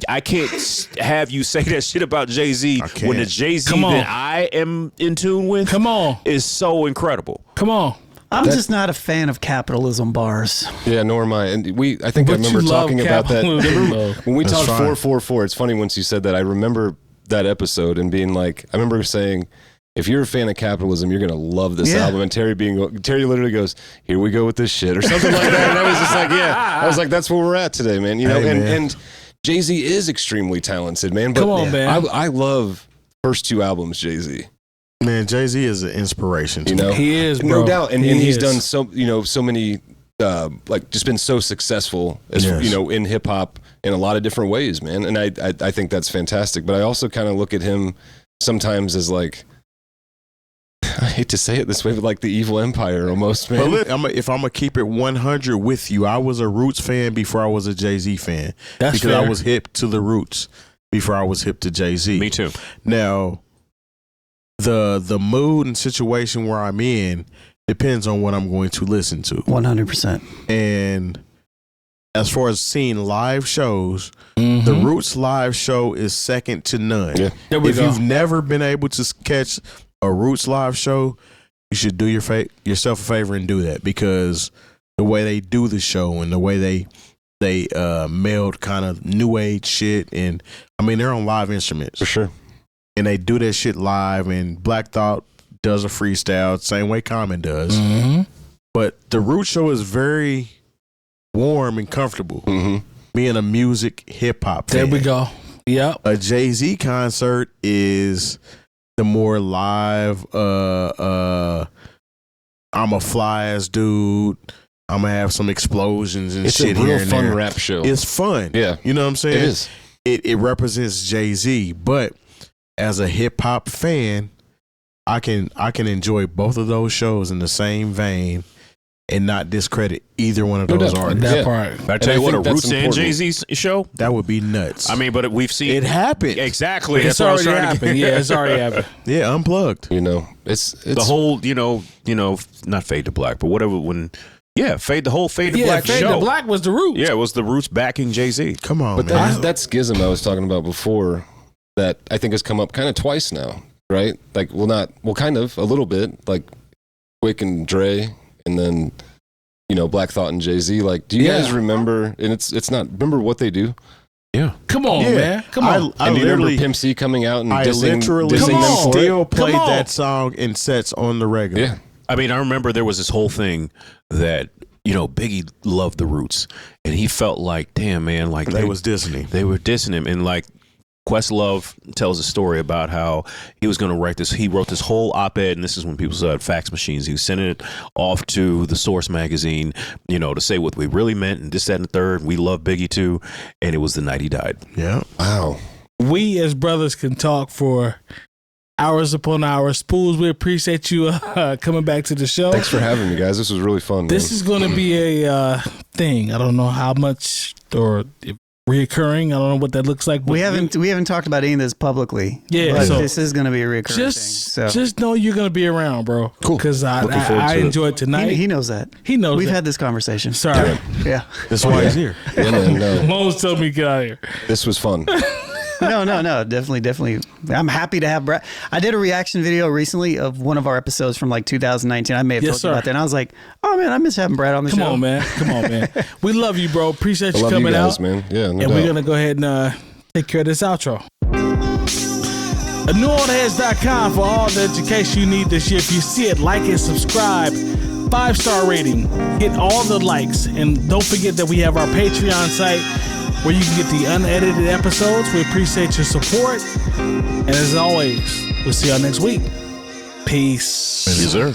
[SPEAKER 1] I can't have you say that shit about Jay-Z when the Jay-Z that I am in tune with is so incredible.
[SPEAKER 2] Come on.
[SPEAKER 3] I'm just not a fan of capitalism bars.
[SPEAKER 5] Yeah, nor am I. And I think I remember talking about that. When we talked 444, it's funny once you said that. I remember that episode and being like, I remember saying, if you're a fan of capitalism, you're going to love this album. And Terry literally goes, here we go with this shit, or something like that. And I was just like, I was like, that's where we're at today, man. You know, and Jay-Z is extremely talented, man. But
[SPEAKER 2] come on, man.
[SPEAKER 5] I love first 2 albums, Jay-Z.
[SPEAKER 4] Man, Jay-Z is an inspiration.
[SPEAKER 5] You know,
[SPEAKER 2] he is, bro.
[SPEAKER 5] No doubt, and he's done so many, like, just been so successful as you know, in hip hop in a lot of different ways, man. And I think that's fantastic. But I also kind of look at him sometimes as like, I hate to say it this way, but like the evil empire almost, man.
[SPEAKER 4] But look, if I'm gonna keep it 100 with you, I was a Roots fan before I was a Jay-Z fan.
[SPEAKER 2] That's
[SPEAKER 4] because
[SPEAKER 2] fair.
[SPEAKER 4] I was hip to the Roots before I was hip to Jay-Z.
[SPEAKER 1] Me too.
[SPEAKER 4] Now, the mood and situation where I'm in depends on what I'm going to listen to.
[SPEAKER 3] 100%.
[SPEAKER 4] And as far as seeing live shows, the Roots live show is second to none.
[SPEAKER 5] Yeah.
[SPEAKER 4] If you've never been able to catch a Roots live show, you should do yourself a favor and do that, because the way they do the show and the way they meld kind of new age shit, and I mean, they're on live instruments
[SPEAKER 5] For sure.
[SPEAKER 4] and they do that shit live. And Black Thought does a freestyle, same way Common does. But the Roots show is very warm and comfortable. Being a music hip hop fan.
[SPEAKER 2] There we go. Yep.
[SPEAKER 4] A Jay-Z concert is the more live, I'm a fly ass dude, I'm gonna have some explosions and shit here and there.
[SPEAKER 5] It's a real fun rap show.
[SPEAKER 4] It's fun.
[SPEAKER 5] Yeah.
[SPEAKER 4] You know what I'm saying?
[SPEAKER 5] It is.
[SPEAKER 4] It represents Jay-Z, but as a hip hop fan, I can enjoy both of those shows in the same vein and not discredit either one of those artists.
[SPEAKER 2] That part.
[SPEAKER 1] I tell you what, a Roots and Jay-Z show,
[SPEAKER 4] that would be nuts.
[SPEAKER 1] I mean, but we've seen
[SPEAKER 4] it happen.
[SPEAKER 1] Exactly.
[SPEAKER 2] It's already happened. Yeah, it's already happened.
[SPEAKER 4] Yeah, Unplugged.
[SPEAKER 5] You know, it's
[SPEAKER 1] the whole, you know, not Fade to Black, but whatever. Fade to Black
[SPEAKER 2] Fade
[SPEAKER 1] show.
[SPEAKER 2] to Black was the Roots.
[SPEAKER 1] Yeah, it was the Roots backing Jay-Z.
[SPEAKER 4] Come on,
[SPEAKER 5] But
[SPEAKER 4] man.
[SPEAKER 5] that schism I was talking about before, that I think has come up kind of twice now, right? Like, kind of a little bit, like Quik and Dre, and then, you know, Black Thought and Jay-Z. Like, do you guys remember? And it's not, remember what they do?
[SPEAKER 1] Yeah.
[SPEAKER 2] Come on, man. Come on.
[SPEAKER 4] I
[SPEAKER 5] And do you remember
[SPEAKER 4] literally,
[SPEAKER 5] Pimp C coming out and
[SPEAKER 4] I
[SPEAKER 5] dissing
[SPEAKER 4] literally
[SPEAKER 5] them for it?
[SPEAKER 4] still played
[SPEAKER 2] Come on.
[SPEAKER 4] that song in sets on the regular.
[SPEAKER 5] Yeah.
[SPEAKER 1] I mean, I remember there was this whole thing that, you know, Biggie loved the Roots, and he felt like, damn, man, like
[SPEAKER 4] They was Disney.
[SPEAKER 1] They were dissing him, and like Questlove tells a story about how he was going to write this. He wrote this whole op-ed, and this is when people still had fax machines. He was sending it off to the Source magazine, you know, to say what we really meant, and this, that, and the third. We love Biggie too, and it was the night he died.
[SPEAKER 4] Yeah.
[SPEAKER 5] Wow.
[SPEAKER 2] We as brothers can talk for hours upon hours. Spoolz, we appreciate you coming back to the show.
[SPEAKER 5] Thanks for having me, guys. This was really fun.
[SPEAKER 2] This is going to be a thing. I don't know how much or if reoccurring. I don't know what that looks like. But
[SPEAKER 3] we haven't talked about any of this publicly.
[SPEAKER 2] Yeah,
[SPEAKER 3] but
[SPEAKER 2] so
[SPEAKER 3] this is going to be a reoccurring thing. So
[SPEAKER 2] Just know you're going to be around, bro.
[SPEAKER 5] Cool.
[SPEAKER 2] Because
[SPEAKER 5] Looking forward
[SPEAKER 2] I
[SPEAKER 5] to it.
[SPEAKER 2] enjoyed tonight.
[SPEAKER 3] he knows that.
[SPEAKER 2] He knows
[SPEAKER 3] We've
[SPEAKER 2] that.
[SPEAKER 3] had this conversation.
[SPEAKER 2] Sorry.
[SPEAKER 3] Yeah.
[SPEAKER 4] That's why he's here.
[SPEAKER 5] Yeah, man, no.
[SPEAKER 2] Mo's told me to get out of here.
[SPEAKER 5] This was fun.
[SPEAKER 3] No. Definitely. I'm happy to have Brad. I did a reaction video recently of one of our episodes from like 2019. I may have told you about that. And I was like, oh man, I miss having Brad on the show.
[SPEAKER 2] Come on, man. We love you, bro. Appreciate you
[SPEAKER 5] I love
[SPEAKER 2] coming
[SPEAKER 5] you guys,
[SPEAKER 2] out.
[SPEAKER 5] man. Yeah, no
[SPEAKER 2] And
[SPEAKER 5] doubt.
[SPEAKER 2] we're going to go ahead and take care of this outro. NewOldHeads.com for all the education you need this year. If you see it, like it, subscribe. 5-star rating. Hit all the likes. And don't forget that we have our Patreon site where you can get the unedited episodes. We appreciate your support. And as always, we'll see y'all next week. Peace.
[SPEAKER 4] Yes, sir.